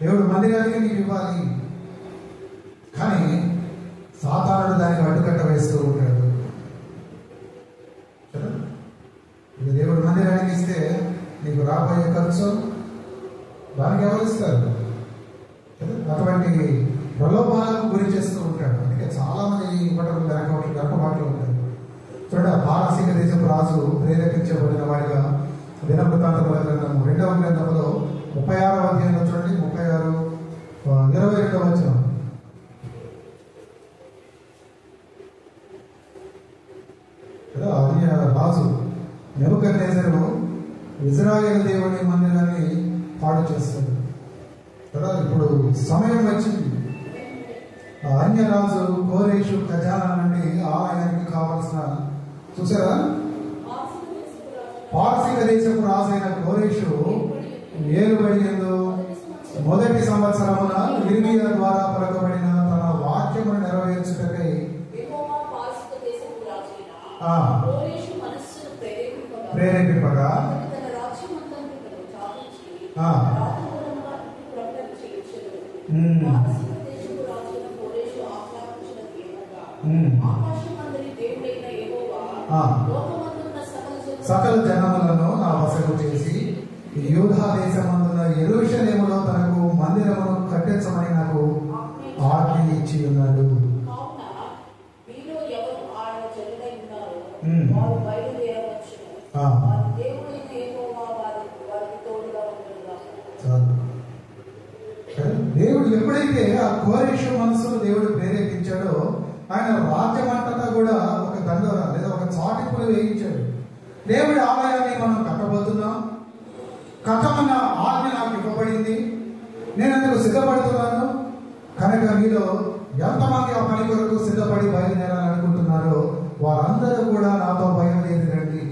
దేవుడు మందిరానికి నీకు ఇవ్వాలి, కానీ సాతానుడు దానికి అడ్డుకట్ట వేస్తూ ఉంటాడు. దేవుడు మందిరానికి ఇస్తే నీకు రాబోయే ఖర్చు దానికి ఎవరు ఇస్తారు? అటువంటి ప్రలోభాలకు గురి చేస్తూ ఉంటాడు. అందుకే చాలా మంది ఇవ్వడం వెనకబాట్లు ఉంటారు. చూడండి, ఆ పారసీక దేశపు రాజు ప్రేరేపించబడిన వాడిగా దినవృత్తాంతముల గ్రంథము 2వ గ్రంథంలో 36వ అధ్యాయంలో చూడండి, 36 22వ వచనం. రాజు నెబుకద్నెజరు ఇజ్రాయేలు దేవుని మందిరాన్ని పాడు చేస్తాడు కదా. ఇప్పుడు సమయం వచ్చింది, అన్య రాజు కోరేషు ఖజానా నుండి ఆలయానికి కావలసిన, చూసారా, పారసీక దేశపు రాజైన కోరేషు ఏలుబడియందు మొదటి సంవత్సరమున ఇర్మియా ద్వారా పలకబడిన తన వాక్యమును నెరవేర్చుటకై ప్రేరేపింపగా సకల జనములను నా వశము చేసి యూదా దేశమందున యెరూషలేములో తనకు మందిరమును కట్టించమని నాకు ఆజ్ఞ ఇచ్చి ఉన్నాడు. దేవుడు ఎప్పుడైతే ఆ కోరేషు మనసును దేవుడు ప్రేరేపించాడో ఆయన రాజ్యం అంతటా కూడా ఒక దండోర లేదా ఒక చాటింపులు వేయించాడు. దేవుడి ఆలయాన్ని మనం కట్టబోతున్నాం, కట్టమన్న ఆజ్ఞ నాకు ఇవ్వబడింది, నేను అందుకు సిద్ధపడుతున్నాను కనుక మీలో ఎంతమంది ఆ పని కొరకు సిద్ధపడి బయలుదేరాలనుకుంటున్నారో వారందరూ కూడా నాతో బయలుదేరి రండి.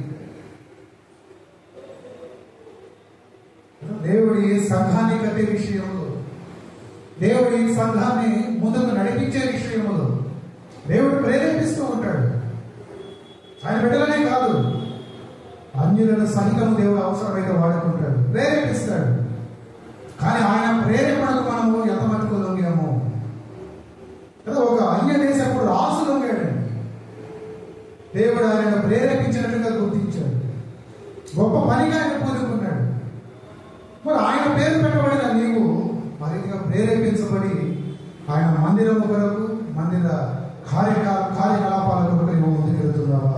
దేవుడి సంఘాన్ని కట్టే విషయంలో, దేవుడి సంఘాన్ని ముందుకు నడిపించే విషయంలో దేవుడు ప్రేరేపిస్తూ ఉంటాడు. ఆయన బిడ్డలనే కాదు, అన్యులను సైతము దేవుడు అవసరమైతే వాడుకుంటాడు, ప్రేరేపిస్తాడు. కానీ ఆయన ప్రేరేపణకు మనము ఎంత మటుకు లొంగాము కదా. ఒక అన్య దేశప్పుడు రాసు లొంగాడండి, దేవుడు ఆయన ప్రేరేపించినట్టుగా గుర్తించాడు, గొప్ప పనిగా ఆయన పూనుకున్నాడు. మరి ఆయన పేరు పెట్టబడిన నీవు మరింత ప్రేరేపించబడి ఆయన మందిరము కొరకు, మందిర కార్యకలాపాల కొరకు నువ్వు ముందుకెళ్తున్నావా?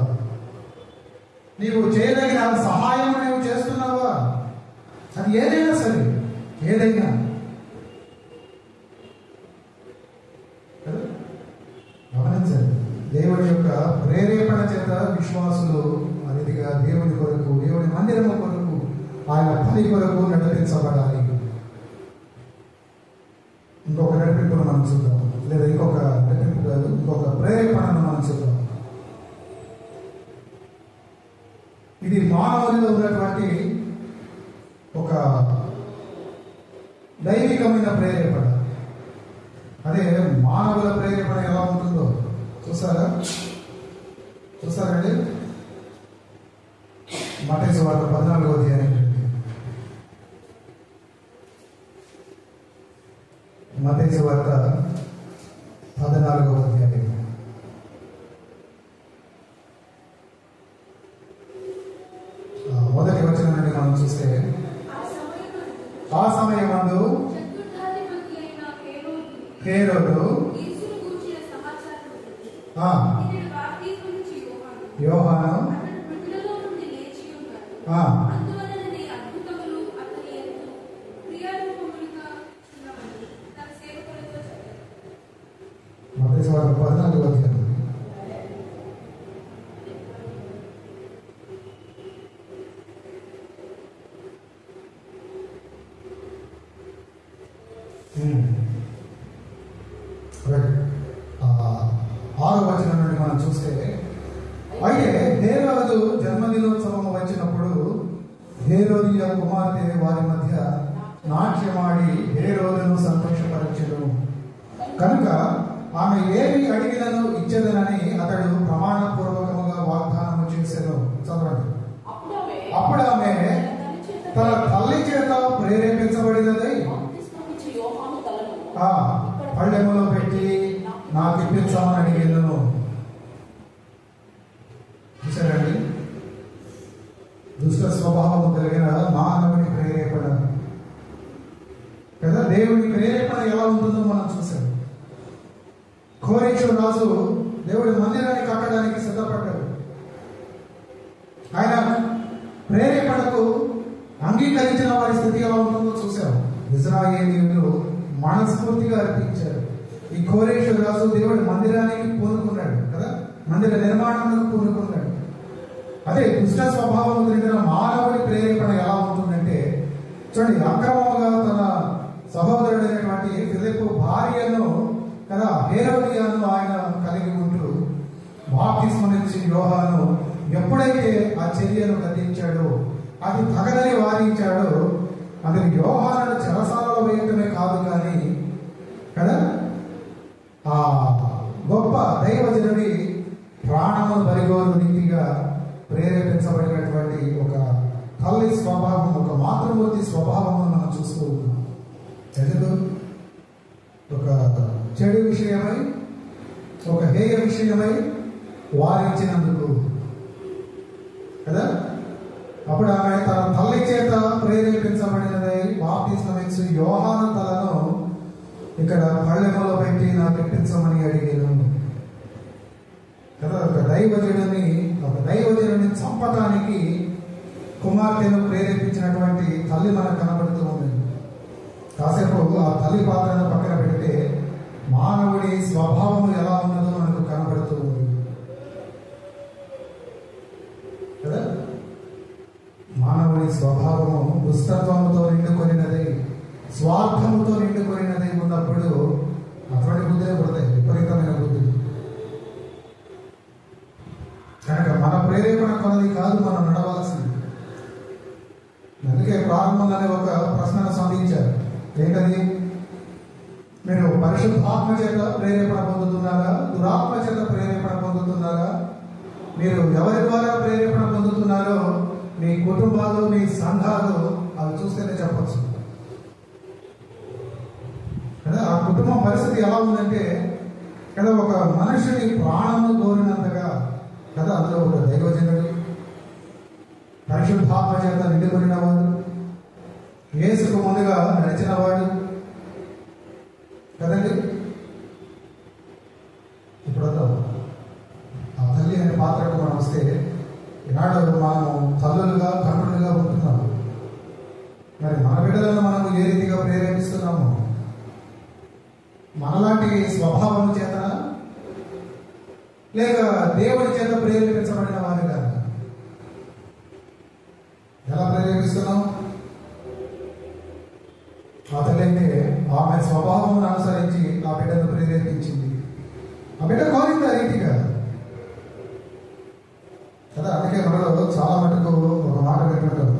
నీవు చేయదగిన సహాయం నువ్వు చేస్తున్నావా? అది ఏదైనా సరే, ఏదైనా గమనించండి. దేవుడి యొక్క ప్రేరేపణ చేత విశ్వాసులు అదిగా దేవుడి కొరకు, దేవుడి మందిరము కొరకు, ఆయన పని కొరకు నడిపించబడాలి. ఇంకొక నడిపింపును మనం చూద్దాం, లేదా ఇంకొక నడిపింపు కాదు, ఇంకొక ప్రేరేపణను మనం చూద్దాం. ఇది మానవునిలో ఉన్నటువంటి ఒక దైవికమైన ప్రేరేపణ. అదే మానవుల ప్రేరేపణ ఎలా ఉంటుందో చూసారండి. మత్తయి సువార్త 14వ అధ్యాయం, మత్తయి సువార్త 14వ అధ్యాయం మొదటి వచనం నుండి మనం చూస్తే, ఆ సమయమందు హేరోదు యోహాను మత్తయి సువార్త 14వ అధ్యాయం ఆరో వచనం నుండి మనం చూస్తే, అయితే హేరోదు జన్మదినోత్సవం వచ్చినప్పుడు హేరోదియ కుమార్తె వారి మధ్య నాట్యమాడి హేరోదును సంతోషపరచెను. కనుక ఆమె ఏమి అడిగినను ఇచ్చేదనని అతడు ప్రమాణపూర్వకముగా వాగ్దానము చేశాను. చదవండి. అప్పుడు ఆమె తన తల్లి చేత ప్రేరేపించబడినదై పళ్ళెములో పెట్టి నాకు ఇప్పించామని అడిగాను. చూసారండి, దుష్ట స్వభావం కలిగిన మానవుని ప్రేరేపణ కదా. దేవుని ప్రేరేపణ ఎలా ఉంటుందో మనం చూసాం. కోరేషు రాజు దేవుడి మందిరాన్ని కట్టడానికి సిద్ధపడ్డాడు. ఆయన ప్రేరేపణకు అంగీకరించిన వారి స్థితి ఎలా ఉంటుందో చూసాం. ఇశ్రాయేలీయులు మనస్ఫూర్తిగా అర్పించారు. ఈ కోరేషు రాజు దేవుడి మందిరానికి పూనుకున్నాడు కదా, మందిర నిర్మాణానికి పూనుకున్నాడు. అదే దుష్ట స్వభావం కలిగిన మానవుడి ప్రేరేపణ ఎలా ఉంటుందంటే, చూడండి, అక్రమంగా తన సహోదరుడైనటువంటి ఫిలిప్పు భార్యను కదా హేరోదియాను ఆయన కలిగి ఉంటూ బాప్తిస్మనిచ్చి యోహాను ఎప్పుడైతే ఆ చర్యను గద్దించాడో, అది తగదని వాదించాడో, అది యోహాను చెరసాలలో వేయటమే కాదు కానీ కదా ఆ గొప్ప దైవజనుడి ప్రాణమును బలిగోరు రీతిగా ప్రేరేపించబడినటువంటి ఒక తల్లి స్వభావం, ఒక మాతృమూర్తి స్వభావం మనం చూస్తూ ఉన్నాం. ఎందుకు? ఒక చెడు విషయమై, ఒక హేయ విషయమై వారించినందుకు కదా. అప్పుడు ఆమె తన తల్లి చేత ప్రేరేపించబడినదై బాప్తిస్మమిచ్చు యోహాను తలను ఇక్కడ పళ్ళెములో పెట్టి నాకు ఎక్కించమని అడిగాను కదా. ఒక దైవజనుని చంపటానికి కుమార్తెను ప్రేరేపించినటువంటి తల్లి మనకు కనబడుతూ ఉంది. కాసేపు ఆ తల్లి పాత్రను పక్కన పెడితే మానవుడి స్వభావం ఎలా ఉన్నదో మనకు కనబడుతూ ఉంది కదా. మానవుడి స్వభావము దుష్టత్వముతో నిండుకొనినది, స్వార్థముతో నిండుకొనినది ఉన్నప్పుడు అటువంటి బుద్ధులే పడతాయి, విపరీతమైన బుద్ధులు. కనుక మన ప్రేరేపణ కొన్నది కాదు మనం నడవాల్సింది. అందుకే ప్రారంభంలోనే ఒక ప్రశ్నను సంధించారు. ఏంటది? మీరు పరిశుద్ధాత్మ చేత ప్రేరేపణ పొందుతున్నారా, దురాత్మ చేత ప్రేరేపణ పొందుతున్నారా? మీరు ఎవరి ద్వారా ప్రేరేపణ పొందుతున్నారో మీ కుటుంబాలు, మీ సంఘాలు అవి చూస్తేనే చెప్పచ్చు కదా. ఆ కుటుంబం పరిస్థితి ఎలా ఉందంటే కదా, ఒక మనుషుని ప్రాణము కోరినంతగా కదా. అందులో ఒక దైవజనుడు, పరిశుద్ధాత్మ చేత నిండుకొనినవాడు, యేసుకు ముందుగా నడిచిన వాడు కదండి. ఇప్పుడు ఆ తల్లి అనే పాత్రకు మనం వస్తే, ఈనాడు మనం తల్లులుగా తండ్రులుగా ఉంటున్నాము. మరి మన బిడ్డలను మనం ఏ రీతిగా ప్రేరేపిస్తున్నాము? మనలాంటి స్వభావం చేత లేక దేవుడి చేత ప్రేరేపించబడిన వారు కాదు. ఎలా ప్రేరేపిస్తున్నాం? ఆ తల్లి ఆమె స్వభావం అనుసరించి ఆ బిడ్డను ప్రేరేపించింది. ఆ బిడ్డ కోరింది ఆ రీతిగా కదా. అందుకే మనలో చాలా మటుకు ఒక మాట పెట్టుకుంటాం,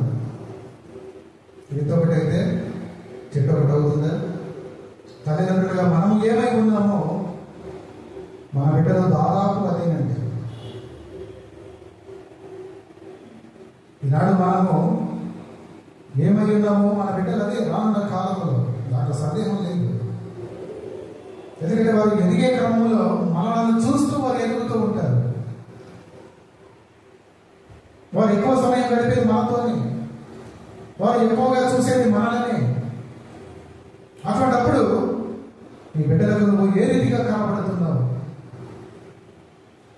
ఇంత ఒకటి అయితే చెట్టు ఒకటి అవుతుందా. తల్లిదండ్రులుగా మనం ఏమై ఉన్నామో మన బిడ్డలు దాదాపు అదేనండి. ఈనాడు మనము ఏమై ఉన్నామో మన బిడ్డలు అదే రానున్న కాలంలో, దాంట్లో సందేహం లేదు. ఎందుకంటే వారు ఎదిగే క్రమంలో మనల్ని చూస్తూ వారు ఎదుగుతూ ఉంటారు. వారు ఎక్కువ సమయం గడిపేది మనతోనే, వారు ఎక్కువగా చూసేది మనల్ని. అటువంటిప్పుడు నీ బిడ్డలకు నువ్వు ఏ రీతిగా కనబడుతున్నావు?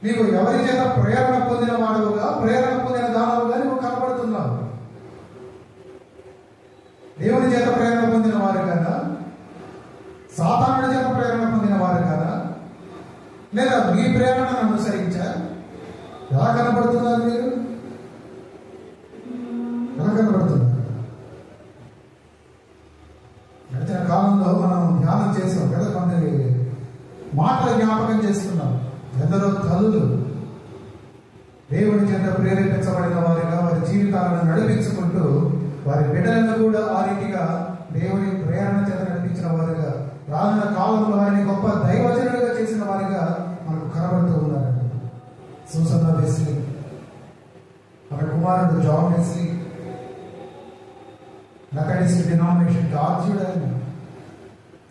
నీవు ఎవరి చేత ప్రేరణ పొందిన వాడుగా, ప్రేరణ పొందిన దానవుగా నువ్వు కనబడుతున్నావు. దేవుని చేత ప్రేరణ పొందిన వారు కదా, సాతానుడి చేత ప్రేరణ పొందిన వారు కదా, లేదా మీ ప్రేరణను అనుసరించా? ఎలా కనబడుతున్నారు మీరు? ఎలా కనబడుతున్నారు? గడిచిన కాలంలో మనం ధ్యానం చేసాం కదా, కొన్ని మాటలు జ్ఞాపకం చేస్తున్నాం. ఎందరో తల్లులు దేవుని చేత ప్రేరేపించబడిన వారిగా వారి జీవితాలను నడిపించుకుంటూ వారి బిడ్డలను కూడా ఆ రీతిగా దేవుని ప్రేరణ చేత నడిపించిన వారిగా, రానున్న కాలంలో వారిని గొప్ప దైవజనులుగా చేసిన వారిగా మనకు కనబడుతూ ఉన్నారండి. సూసన్నా వెస్లీ, మన కుమారుడు జాన్ వెస్లీ, మెథడిస్ట్ డినామినేషన్ జార్జియుడు ఆయన,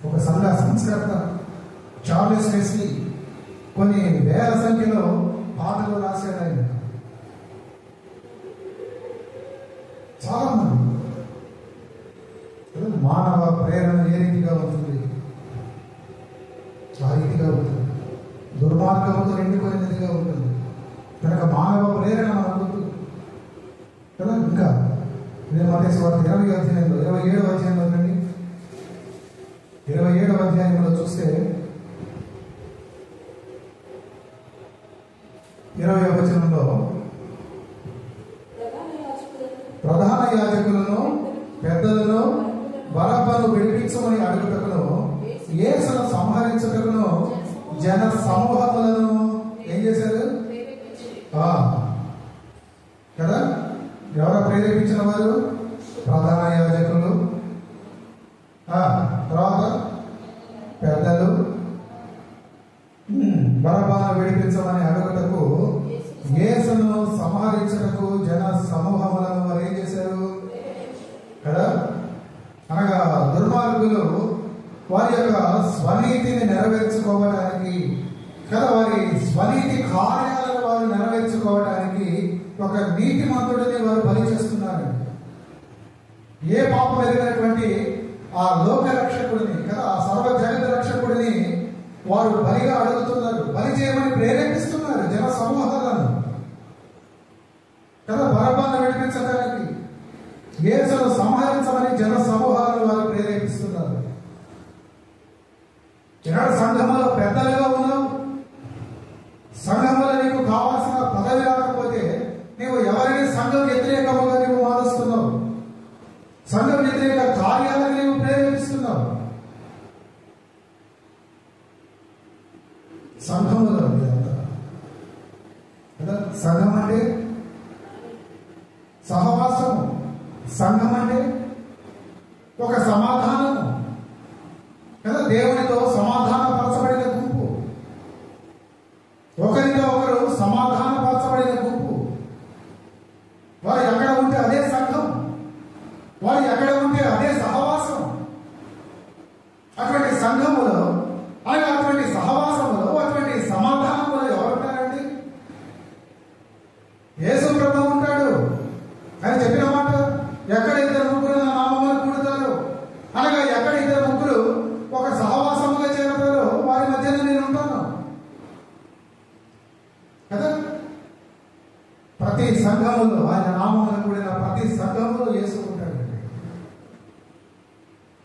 ఒక సంఘ సంస్కర్త చార్లెస్ వెస్లీ, కొన్ని వేల సంఖ్యలో పాటలు రాశాడు ఆయన. చాలా మంది. మానవ ప్రేరణ ఏ రీతిగా ఉంటుంది? ఆ రీతిగా ఉంటుంది. దుర్మార్గంతో నిండుకునేదిగా ఉంటుంది. కనుక మానవ ప్రేరణ మనకు కదా. ఇంకా మత్తయి సువార్త 20వ అధ్యాయంలో 27వ అధ్యాయంలో రండి. 27వ అధ్యాయంలో చూస్తే 20వ వచనంలో ప్రధాన యాజకులను పెద్దలను బరబ్బను విడిపించమని అడుగుటకును, యేసును సంహరించుటకును జన సమూహములను ఏం చేశారు కదా. ఎవరు ప్రేరేపించిన వారు? ప్రధాన యాజకులు, తర్వాత పెద్దలు. బరబ్బను విడిపించమని అడుగుటకు, యేసును సంహరించుటకు జన సమూహములను వారు ఏం చేశారు కదా. అనగా దుర్మార్గులు వారి యొక్క స్వనీతిని నెరవేర్చుకోవడానికి కదా, వారి స్వనీతి కార్యాలను వారు నెరవేర్చుకోవడానికి ఒక నీతిమంతుడిని వారు బలి చేస్తున్నారు. ఏ పాపం ఎదిగినటువంటి ఆ లోక రక్షకుడిని కదా, ఆ సర్వ జగత్ రక్షకుడిని వారు బలిగా అడుగుతున్నారు, బలి చేయమని ప్రేరేపిస్తున్నారు జన సమూహాలను కదా, బరబ్బాను విడిపించడానికి, యేసును సంహరించమని జన సమూహాలను వారు ప్రేరేపిస్తున్నారు. ఈనాడు సంఘంలో పెద్దలుగా ఉన్నావు, సంఘంలో నీకు కావాల్సిన పదవి రాకపోతే నీవు ఎవరిని సంఘం వ్యతిరేకముగా నీవు మారుస్తున్నావు, సంఘం వ్యతిరేక కార్యాలను నీవు ప్రేరేపిస్తున్నావు. సంఘంలో కదా, సంఘం అంటే సహవాసము, సంఘం అంటే ఒక సమాధానము కదా, దేవునితో సమాధానపరచబడిన గుంపు, ఒకరితో ఒకరు సమాధానపరచబడిన గుంపు. వారు ఎక్కడ ఉంటే అదే సంఘం, వారు ఎక్కడ ఉంటే అదే సహవాసం. అటువంటి సంఘములో అలాగే అటువంటి సహవాసములో అటువంటి సమాధానములో ఎవరుంటారండి? యేసు ప్రభువు ఉంటాడు. అని చెప్పిన మాట, ఎక్కడ ఇద్దరు ముగ్గురు నా నామమున కూడుతారు అనగా ఎక్కడ ఇద్దరు ముగ్గురు ఒక సహవాసముగా చేరుతారో వారి మధ్యన నేను ఉంటాను కదా. ప్రతి సంఘములో ఆయన నామమున కూడిన ప్రతి సంఘములో యేసు ఉంటాడు.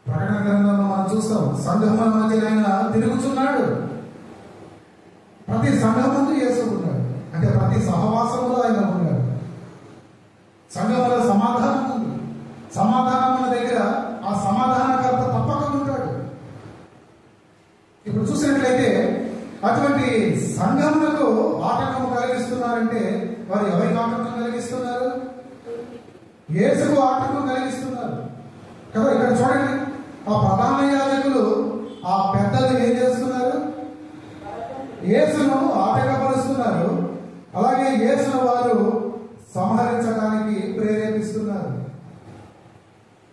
ప్రకటన గ్రంథంలో మనం చూస్తాం, సంఘముల మధ్య ఆయన తిరుగుతున్నాడు. ప్రతి సంఘముందు యేసు ఉన్నాడు, అంటే ప్రతి సహవాసములో ఆయన ఉన్నాడు. సంఘంలో సమాధానం ఉంది, సమాధానం మన దగ్గర ఆ సమాధానకర్త తప్పక ఉంటాడు. ఇప్పుడు చూసినట్లయితే అటువంటి సంఘములకు ఆటంకం కలిగిస్తున్నారంటే వారు ఎవరికి ఆటంకం కలిగిస్తున్నారు? యేసుకు ఆటంకం కలిగిస్తున్నారు కదా. ఇక్కడ చూడండి, ఆ ప్రధాన యాజకులు ఆ పెద్దలు ఏం చేస్తున్నారు? యేసును ఆటంకపరుస్తున్నారు. అలాగే యేసును వారు సంహరించడానికి ప్రేరేపిస్తున్నారు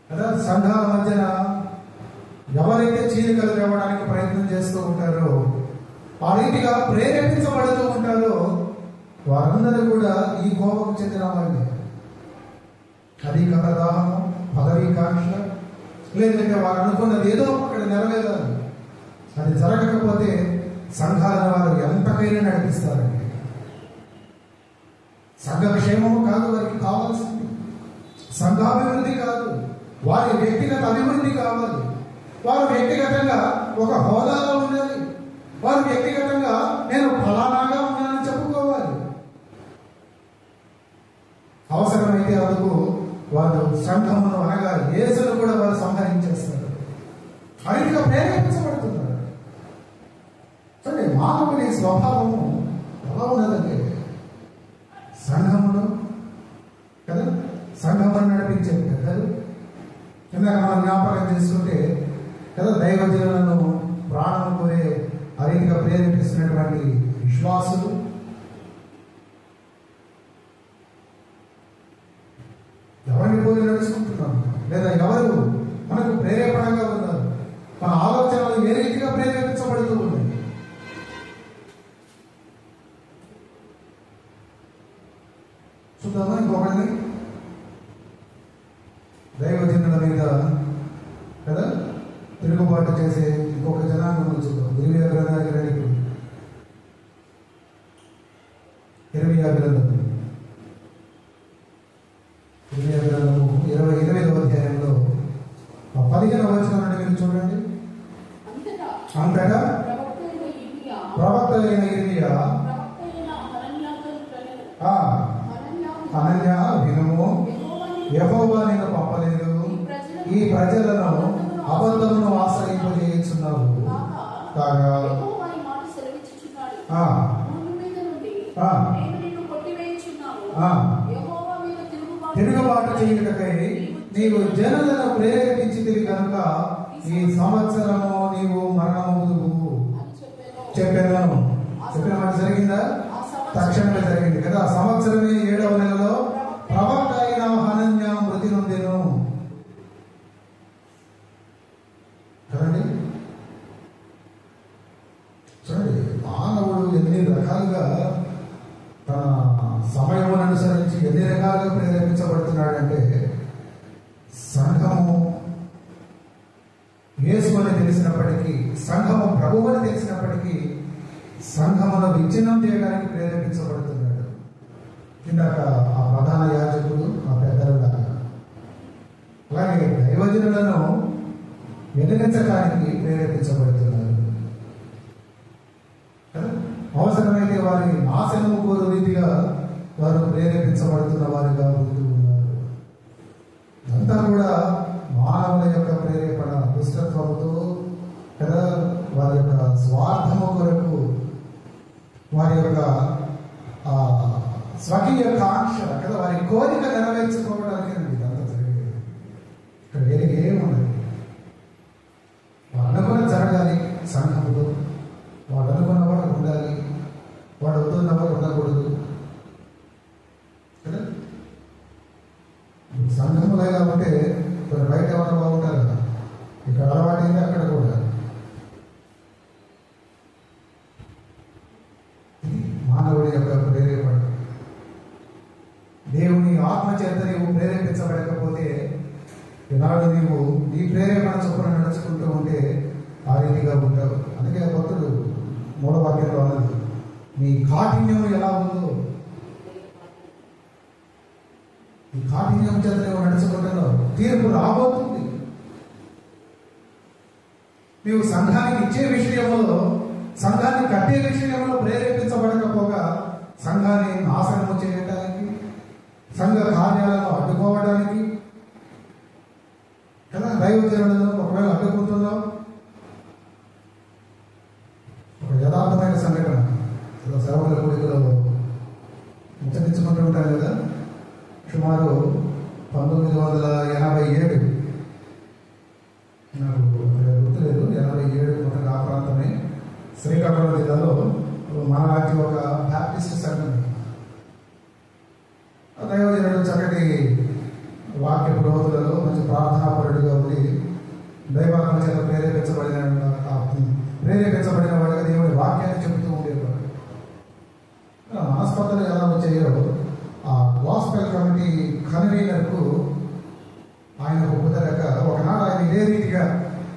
కదా. సంఘాల మధ్యన ఎవరైతే చీలికలు ఇవ్వడానికి ప్రయత్నం చేస్తూ ఉంటారో, ఆ రీతిగా ప్రేరేపించబడుతూ ఉంటారో వారందరూ కూడా ఈ కోపకు చెందిన వాళ్ళే. అధికార దాహము, పదవీ కాంక్ష, లేదంటే వారు అనుకున్నది ఏదో అక్కడ నెరవేరాలి, అది జరగకపోతే సంఘాలను వారు ఎంతకైనా నడిపిస్తారండి. సంఘ క్షేమము కాదు వారికి కావాల్సింది, సంఘాభివృద్ధి కాదు, వారి వ్యక్తిగత అభివృద్ధి కావాలి. వారు వ్యక్తిగతంగా ఒక హోదాలో ఉండాలి, వారు వ్యక్తిగతంగా నేను ఫలానాగా ఉన్నానని చెప్పుకోవాలి. అవసరమైతే అందుకు వారు సంఘమును అనగా యేసును కూడా వారు సంహరించేస్తారు. అదిగా ప్రేరేపించబడుతున్నారు. సరే, మానవుని స్వభావము ఎలా ఉన్నదంటే సంఘమును కదా, సంఘమును నడిపించే పెద్దలు ఇందాక మనం జ్ఞాపకం చేసుకుంటే కదా, దైవజనులను ప్రాణం కోరే ఆ రీతిగా ప్రేరేపిస్తున్నటువంటి విశ్వాసులు, ఎవరిని పోయి నడుచుకుంటున్నాం, లేదా ఎవరు మనకు ప్రేరేపణగా ఉన్నారు, మన ఆలోచనలు ఏ రీతిగా ప్రేరేపించబడుతూ ఉన్నాయి. చూద్దామా ఇంకొకరిని, దైవజనుల మీద కదా తిరుగుబాటు చేసే ఇంకొక జనాంగం చూద్దాం. ఇరవై గ్రంథం 28వ అధ్యాయంలో 15వ వచనం నుండి మీరు చూడండి. అంతటా ప్రవక్త అయిన ఇర్మియా అనన్య వినుము, యెహోవా నిన్ను పంపలేదు, ఈ ప్రజలను అబద్ధమును ఆశ్రయింపజేయుచున్నావు కాగా తిరుగుబాటు చేయుటకై నీవు జనులను ప్రేరేపించితివి కనుక ఈ సంవత్సరము నీవు మరణమవుదువు చెప్పాను. చెప్పిన మాట జరిగిందా? తక్షణమే జరిగింది కదా. సంవత్సరమే 7వ నెలలో ప్రవక్త అయిన హనన్య మృతి నొందెను కదండి. చూడండి, మానవుడు ఎన్ని రకాలుగా తన సమయమును అనుసరించి యేసు అని తెలిసినప్పటికీ, సంఘము ప్రభువు అని తెలిసినప్పటికీ సంఘమును విచ్ఛిన్నం చేయడానికి ప్రేరేపించబడుతున్నాడు. ఇందాక ఆ ప్రధాన యాజకుడు, ఆ పెద్దలుగా, అలాగే దైవజనులను వెలిగించడానికి ప్రేరేపించబడుతున్నారు. అవసరమైతే వారిని నాశనము కోరు రీతిగా వారు ప్రేరేపించబడుతున్న వారిగా ఉంటూ ఉన్నారు. అంతా కూడా మానవుల యొక్క ప్రేరేపణ, దుష్టత్వంతో కదా, వారి యొక్క స్వార్థము కొరకు, వారి యొక్క స్వకీయ కాంక్ష కదా, వారి కోరిక నెరవేర్చుకోవడానికి ఇదంతా జరిగేది. ఇక్కడ వేరే ఏముండదు. వాడు అనుకున్న జరగాలి, సంఘములో వాడు అనుకున్న వాడు ఉండాలి, వాడు వద్దున్న వాడు ఉండకూడదు కదా. సంఘములుగా ఉంటే కొన్ని బయట ఎవరు బాగుంటారు కదా, ఇక్కడ అలవాటైంది అక్కడ కూడా. మానవుడి యొక్క ప్రేరేపణ, దేవుని ఆత్మచేత నీవు ప్రేరేపించబడకపోతే ఈనాడు నీవు నీ ప్రేరేపణ చొప్పున నడుచుకుంటూ ఉంటే ఆ రీతిగా ఉంటావు. అందుకే భక్తుడు 3వ వాక్యంలో అన్నది, నీ కాఠిన్యం ఎలా ఉందో, ఈ కాఠిన్యం చేత నువ్వు నడుచుకుంటున్నావు, తీర్పు రాబోతుంది. నీవు సంఘానికి ఇచ్చే విషయంలో, సంఘాన్ని కట్టే విషయంలో ప్రేరేపించబడకపోగా సంఘాన్ని నాశనము చేయడానికి, సంఘ కార్యాలను అడ్డుకోవడానికి కదా, దైవజనులను ఒకవేళ అడ్డుకుంటున్నావు. ఒక యథార్థమైన సంఘటన సేవకుల కూడికలో ముచ్చరించుకుంటూ ఉంటాను కదా. సుమారు 1987, నాకు గుర్తులేదు, 87 మొదటి ఆ ప్రాంతమే శ్రీకాకుళం జిల్లాలో మన రాజ్యం ఒక బ్యాప్టిస్ట్ సంఘం. దైవజనుడు చక్కటి వాక్య పురోహితులలో మంచి ప్రార్థనాపరుడుగా ఉండి దైవాత్మ చేత ప్రేరేపించబడిన వాడిగా దేవుడి వాక్యాన్ని చెబుతూ ఉండేవాడు. మనస్పర్ధలు ఎలా వచ్చాయో ఆ గాస్పెల్ కమిటీ కన్వీనర్కు ఆయనకు కుదరక ఒకనాడు ఆయన ఇదే రీతిగా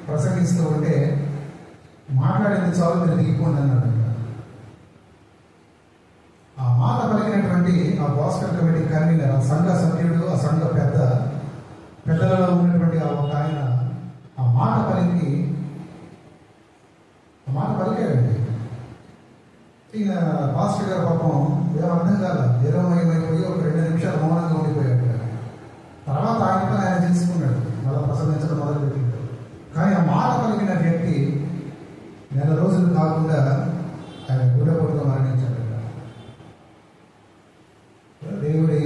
ప్రసంగిస్తూ ఉంటే, మాట్లాడింది చాలు మీరు దిగిపోండి అన్నాడు. ఆ మాట పలికినటువంటి ఆ గాస్పెల్ కమిటీ కన్వీనర్, ఆ సంఘ సభ్యుడు, ఆ సంఘ పెద్దలలో ఉన్నటువంటి ఆ ఒక ఆయన ఆ మాట పలికాడండి. ఇక పాస్టర్ గారు పాపం ఏం అర్థం కాదు, నిరమయమైపోయి ఒక 2 నిమిషాలు మౌనంగా ఉండిపోయాడు. తర్వాత ఆయన తెలుసుకున్నాడు, మళ్ళీ ప్రసంగించడం మొదలుపెట్టాడు. కానీ ఆ మాట పలికిన వ్యక్తి నెల రోజులు కాకుండా ఆయన గుండెపోటుతో మరణించాడు. దేవుడి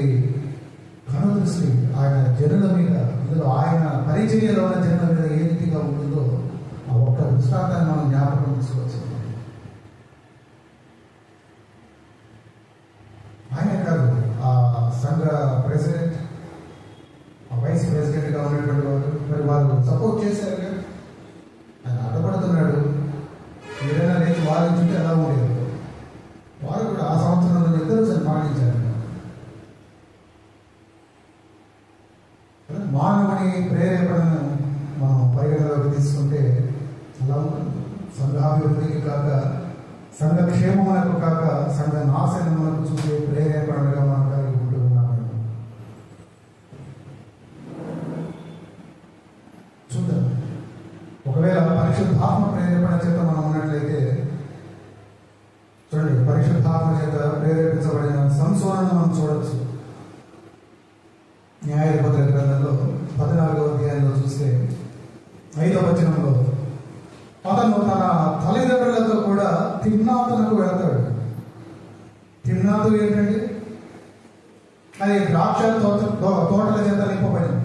కనుదృష్టి ఆయన జనుల మీద, ఇందులో ఆయన పరిచర్యలో ఉన్న జనుల మీద ఏ రీతిగా ఉంటుందో ఆ ఒక్క దృష్టాంతాన్ని మనం జ్ఞాపకం తీసుకోవచ్చు. ఆయన కాదు, ఆ సంఘ ప్రెసిడెంట్, ఆ వైస్ ప్రెసిడెంట్గా ఉన్నటువంటి వారు, మరి వాళ్ళు సపోర్ట్ చేశారు కదా. ఆయన అడ్డపడుతున్నాడు, ఏదైనా లేచి వారించుంటే ఎలా ఉండేది. వారు కూడా ఆ సంవత్సరంలో ఇద్దరు మరణించారు. మానవుని ప్రేరేపణను మనం పరిగణలోకి తీసుకుంటే అలా ఉంటుంది. సంఘాభివృద్ధికి కాక, సంఘ క్షేమమునకు కాక, సంఘ నాశనమునకు చూసే ప్రేరేపణగా మనం కలిగి ఉంటూ ఉన్నాము. చూద్దాం, ఒకవేళ పరిశుద్ధాత్మ ప్రేరేపణ చేత మనం ఉన్నట్లయితే చూడండి, పరిశుద్ధాత్మ చేత ప్రేరేపించబడిన సంసోనను మనం చూడవచ్చు. న్యాయాధిపతుల గ్రంథంలో 14వ అధ్యాయంలో చూస్తే 5వ వచనంలో, అతను తన తల్లిదండ్రులతో కూడా తిమ్నాతునకు వెళతాడు. తిమ్నాతు ఏంటంటే అది ద్రాక్ష తోటల చేత నింపబడింది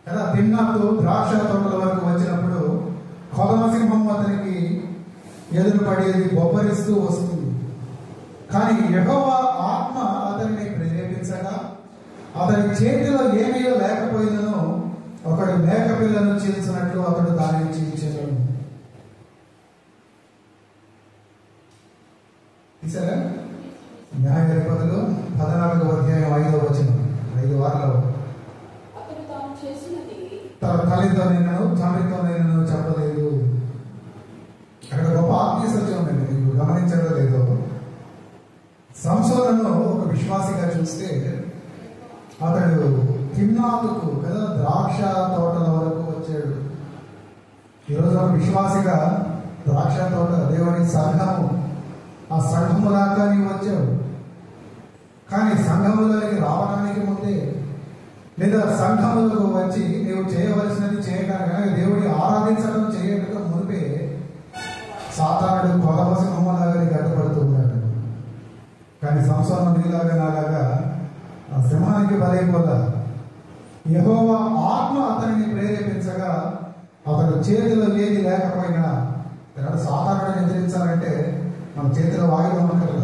కదా. తిమ్నాతు ద్రాక్ష తోటల వరకు వచ్చినప్పుడు కొదమసింహం అతనికి ఎదురుపడేది, బొబ్బరిస్తూ వస్తుంది. కానీ యెహోవా ఆత్మ అతనిని ప్రేరేపించగా అతని చేతిలో ఏమీ లేకపోయినను ఒకడు మేకపిల్లను చీల్చినట్లు అతడు దానిని చీల్చెను. చూసారా, న్యాయాధిపతులు 14వ అధ్యాయం 5వ వచనం, 5 వారాలు తన తల్లితో నేను తండ్రితో నేను సంసోనును ఒక విశ్వాసిగా చూస్తే అతడు తిమ్నాతుకు కదా ద్రాక్ష తోటల వరకు వచ్చాడు. ఈరోజు ఒక విశ్వాసిగా ద్రాక్ష తోట దేవుని సంఘము, ఆ సంఘము దాకా నీవు వచ్చావు. కానీ సంఘములోకి రావడానికి ముందే లేదా సంఘములకు వచ్చి నీవు చేయవలసినది చేయడానికి దేవుడిని ఆరాధించడం చేయటం మునిపే సాతానుడు కొలవ సింహంలాగా నీకు అడ్డుపడుతూ ఉన్నాడు. కానీ సంసారం నీలాగా నాలాగా ఆ సింహానికి బలైపోదా. యెహోవా ఆత్మ అతనిని ప్రేరేపించగా అతడు చేతిలో ఏది లేకపోయినా సాతానుడిని ఎదిరించాలంటే మన చేతిలో వాయువు ఉండదు,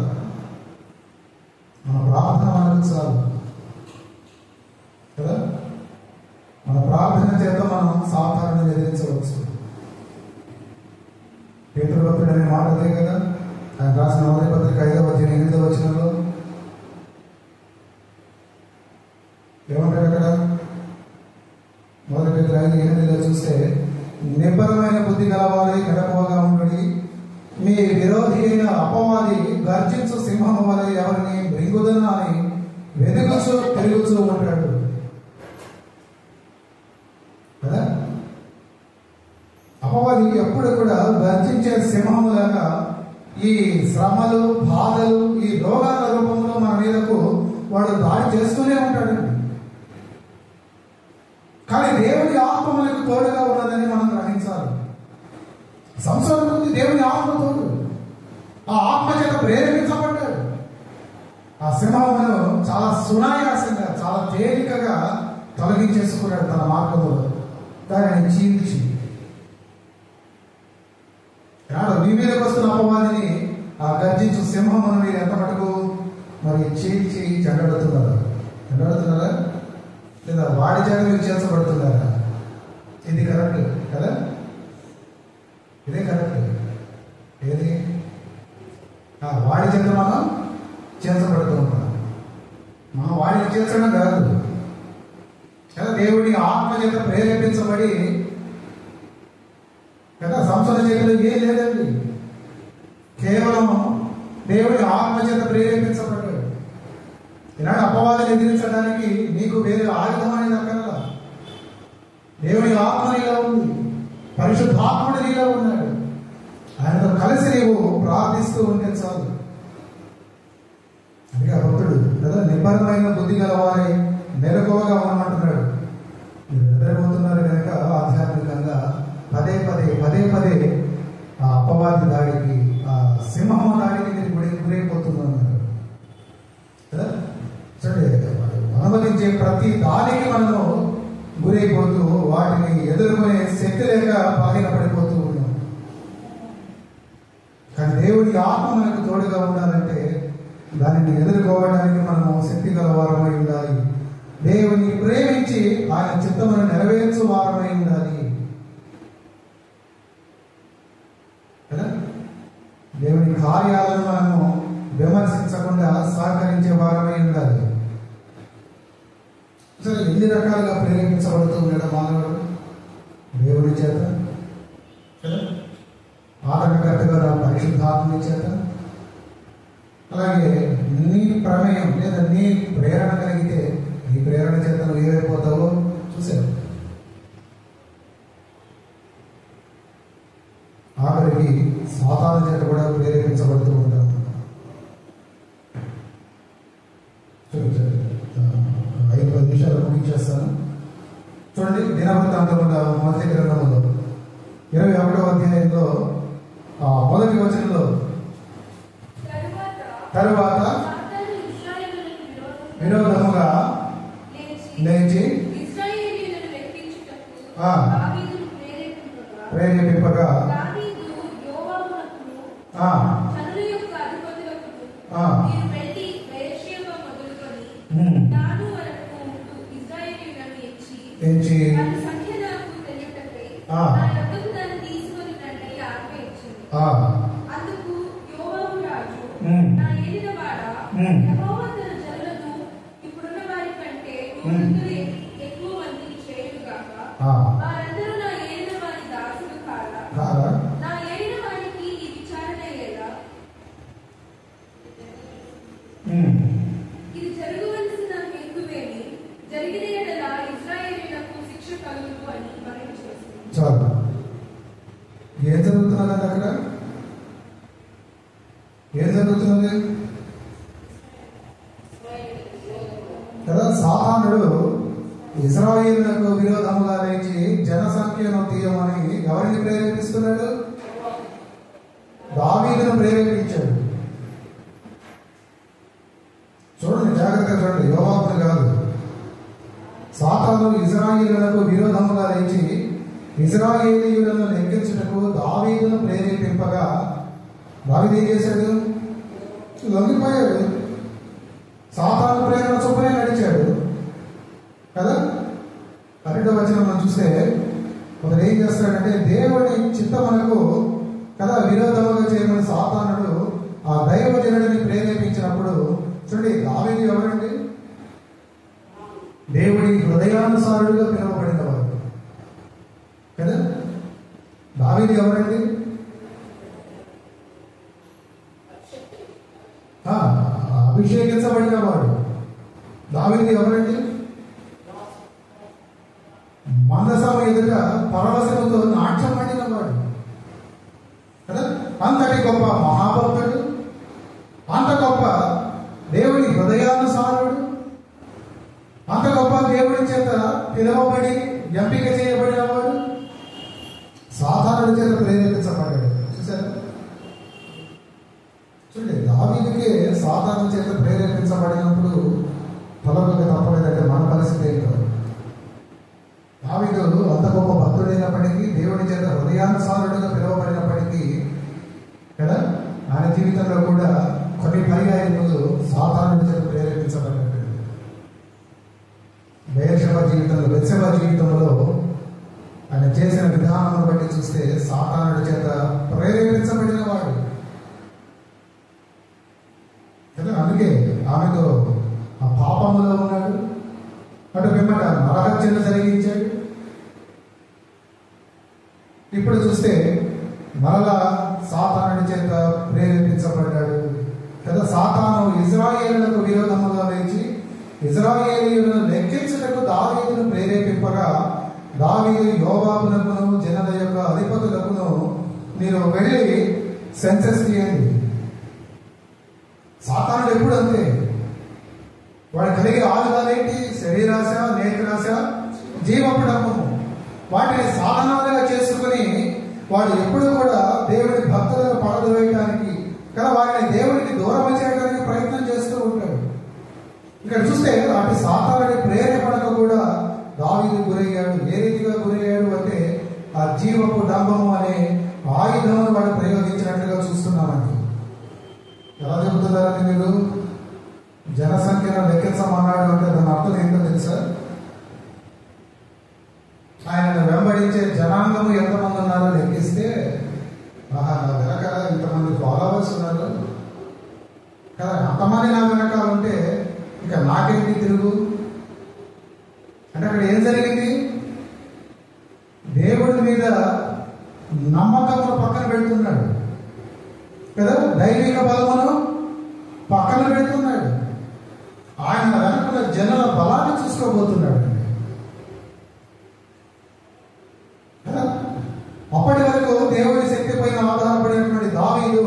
మన ప్రార్థన మనకు చాలు కదా. మన ప్రార్థన చేత మనం సాతానుడిని ఎదిరించవచ్చు. పేతురు భక్తుడు అనే మాట అదే కదా, ఆయన రాసిన మొదటి పత్రిక 5వ అధ్యాయం 8వ వచనంలో ఏమంటాడు అక్కడ? మొదటి పేతురు 5:8 చూస్తే, నిబ్బరమైన బుద్ధి గలవారై గడపగా ఉండి మీ విరోధి అయిన అపవాది గర్జించు సింహం వలె ఎవరిని మృంగుదన అని వెనుకచూ తిరుగుతూ ఉంటాడు కదా. అపవాది ఎప్పుడు కూడా గర్జించే సింహములాగా ఈ శ్రమలు, బాధలు, ఈ రోగాల రూపంలో మన మీదకు వాడు దాడి చేస్తూనే ఉంటాడు. కానీ దేవుని ఆత్మ మనకు తోడుగా ఉన్నదని మనం గ్రహించాలి. సంసారం దేవుని ఆత్మ తోడు, ఆ ఆత్మ చేత ప్రేరేపించబడ్డాడు. ఆ సింహమును చాలా సునాయాసంగా, చాలా తేలికగా తొలగించేసుకున్నాడు తన మార్గంలో, దానిని చీల్చి. మీ మీదకి వస్తున్న అపవాదిని ఆ గర్జించు సింహమును మీరు ఎంత మటుకు మరి చీల్చి చెండబడుతున్నారా లేదా వాడి చేత మీరు చేర్చబడుతున్నారా? ఇది కరెక్ట్ కదా, ఇదే కరెక్ట్. ఏది వాడి చేత మనం చేర్చబడుతూ ఉంటాం. మనం వాడిని చేర్చడం కాదు కదా, దేవుడి ఆత్మ చేత ప్రేరేపించబడి కదా. సంసార చేతులు ఏం లేదండి, కేవలం దేవుడి ఆత్మ చేత ప్రేరేపించబడ్డాడు. ఈనాడు అపవాదాన్ని ఎదిరించడానికి నీకు వేరే ఆయుధం అనేది అక్కర్లా. దేవుని ఆత్మ నీలో ఉంది, పరిశుద్ధాత్ముడు నీలో ఉన్నాడు. ఆయనతో కలిసి నీవు ప్రార్థిస్తూ ఉంటే చాలు. అందుకే భక్తుడు కదా, నిబ్బరమైన బుద్ధి గలవారై మెలకువగా ఉండమంటున్నాడు. మీరు నిద్రపోతున్నారు కనుక ఆధ్యాత్మికంగా పదే పదే ఆ అపవాది దాడికి, ఆ సింహం దాడికి మీరు గురైపోతున్నారు కదా. సరే, అనుమతించే ప్రతి దాడికి మనము గురైపోతూ వాటిని ఎదుర్కొనే శక్తి లేక బలహీనపడిపోతూ ఉన్నాం. కానీ దేవుడి ఆత్మ మనకు తోడుగా ఉండాలంటే దానిని ఎదుర్కోవడానికి మనము శక్తి గల వారమై ఉండాలి. దేవుని ప్రేమించి ఆయన చిత్తమును నెరవేర్చు వారమై ఉండాలి కదా. దేవుని కార్యాలను మనము విమర్శించకుండా సహకరించే వారమై ఉండాలి. సరే, ఎన్ని రకాలుగా ప్రేరేపించబడుతూ ఉన్నాడు మానవుడు దేవుని చేత కదా, ఆరోగ్యకర్తగా పరిశుద్ధాత్మ చేత. అలాగే నీ ప్రమేయం లేదా నీ ప్రేరణ కలిగితే నీ ప్రేరణ చేత నువ్వు ఏమైపోతావో చూసావు. ఆఖరికి సాతాను చేత కూడా ప్రేరేపించబడుతూ ఉంటాం. 5-10 నిమిషాలు ముగించేస్తాను. చూడండి, దినవృత్తాంతముల మొదటి గ్రంథములో 21వ అధ్యాయంలో మొదటి వచనంలో, తరువాత విరోధముగా లేచి ప్రేరేపింపగా ఎంచి చాలు. ఏం జరుగుతున్నదండి అక్కడ? ఏం జరుగుతున్నది కదా? సాతానుడు ఇశ్రాయేలులకు విరోధముగా లేచి జనసంఖ్యను తీయమని ఎవరిని ప్రేరేపిస్తున్నాడు? దావీదును ప్రేరేపించాడు. చూడండి, జాగ్రత్తగా చూడండి, యోవాబును కాదు. సాతాను ఇశ్రాయేలులకు విరోధముగా లేచి ఇశ్రాయేలీయులను లెక్కించుటకు దావీదును ప్రేరేపింపగా దావీదు ఏం చేశాడు? లొంగిపోయాడు. సాతాను ప్రేరణ చొప్పునే నడిచాడు కదా. 12వ వచనం మనం చూస్తే అతను ఏం చేస్తాడంటే, దేవుని చిత్తమునకు కదా విరోధముగా చేయమని సాతానుడు ఆ దైవజనుడిని ప్రేరేపించినప్పుడు చూడండి, దావీదు ఎవరండి? దేవుడి హృదయానుసారుడుగా పిలువబడిన వాడు కదా. దావీదు ఎవరండి? అభిషేకించబడిన వాడు. దావీదు ఎవరండి? మందసం ఎదుట పరవశముతో నాట్యం పడిన వాడు కదా. అంతటి గొప్ప మహాభక్తుడు, అంత గొప్ప దేవుడి హృదయానుసారుడు, అంత గొప్ప దేవుడి చేత పిలువబడి ఎంపిక చేయబడిన వాడు సాధారణ చేత ప్రేరేపించబడ్డాడు. చూసారా? చూడండి, దావీదుకే సాధారణ చేత ప్రేరేపించబడినప్పుడు తలపక తప్పలేదంటే మన పరిస్థితి ఏంటో. దావీదు అంత గొప్ప భక్తుడైనప్పటికీ, దేవుడి చేత హృదయానుసారుడుగా పిలువబడినప్పటికీ కదా, ఆయన జీవితంలో కూడా కొన్ని పర్యాయములు సాధారణ చేత ప్రేరేపించబడినట్టు. బెత్షెబా జీవితంలో ఆయన చేసిన విధానం బట్టి చూస్తే సాతానుడి చేత ప్రేరేపించబడిన వాడు కదా. అందుకే ఆమెతో ఆ పాపములో ఉన్నాడు, అటు వెంబట నరహత్యను జరిగించాడు. ఇప్పుడు చూస్తే మరలా సాతానుడి చేత ప్రేరేపించబడ్డాడు కదా. సాతాను ఇశ్రాయేలులకు విరోధముగా లేచి ఇశ్రాయేలీయులను లెక్కించుటకు దావీదును ప్రేరేపింపగా దావీదు యోవాబునకును జనుల యొక్క అధిపతులకును, మీరు వెళ్ళి సెన్సెస్ చేయండి. సాతానుడు ఎప్పుడు అంతే, వాడు కలిగే ఆయుధాలేంటి? శరీరాశ, నేత్రాశ, జీవపడము. వాటిని సాధనాలుగా చేసుకుని వాడు ఎప్పుడు కూడా దేవుడి భక్తులను పడదవేయడానికి కదా, వాటిని దేవుడికి దూరం చేయడానికి ప్రయత్నం చేస్తూ ఉంటాడు. ఇక్కడ చూస్తే అటు సాతానుడి ప్రేరేపణకు కూడా దావీదు గురయ్యాడు. ఏ రీతిగా గురయ్యాడు అంటే, ఆ జీవపు డంబము అనే ఆయుధమును వాడు ప్రయోగించినట్లుగా చూస్తున్నామండి. ఎలా చెబుతున్నారని మీరు? జనసంఖ్యను లెక్కించమన్నాడు అంటే దాని అర్థం ఏంటో తెలుసా? ఆయనను వెంబడించే జనాంగము ఎంతమంది ఉన్నారో లెక్కిస్తే, నా వెనకాల ఇంతమంది ఫాలోవర్స్ ఉన్నారు కదా, అంతమంది నా వెనకాల ఉంటే ఇక నాకేంటి తిరుగు అంటే అక్కడ ఏం జరిగింది? దేవుడి మీద నమ్మకమును పక్కన పెడుతున్నాడు కదా, దైవిక బలమును పక్కన పెడుతున్నాడు. ఆయన వెనకున్న జనుల బలాన్ని చూసుకోబోతున్నాడు కదా. అప్పటి వరకు దేవుడి శక్తి పైన ఆధారపడినటువంటి దావీదు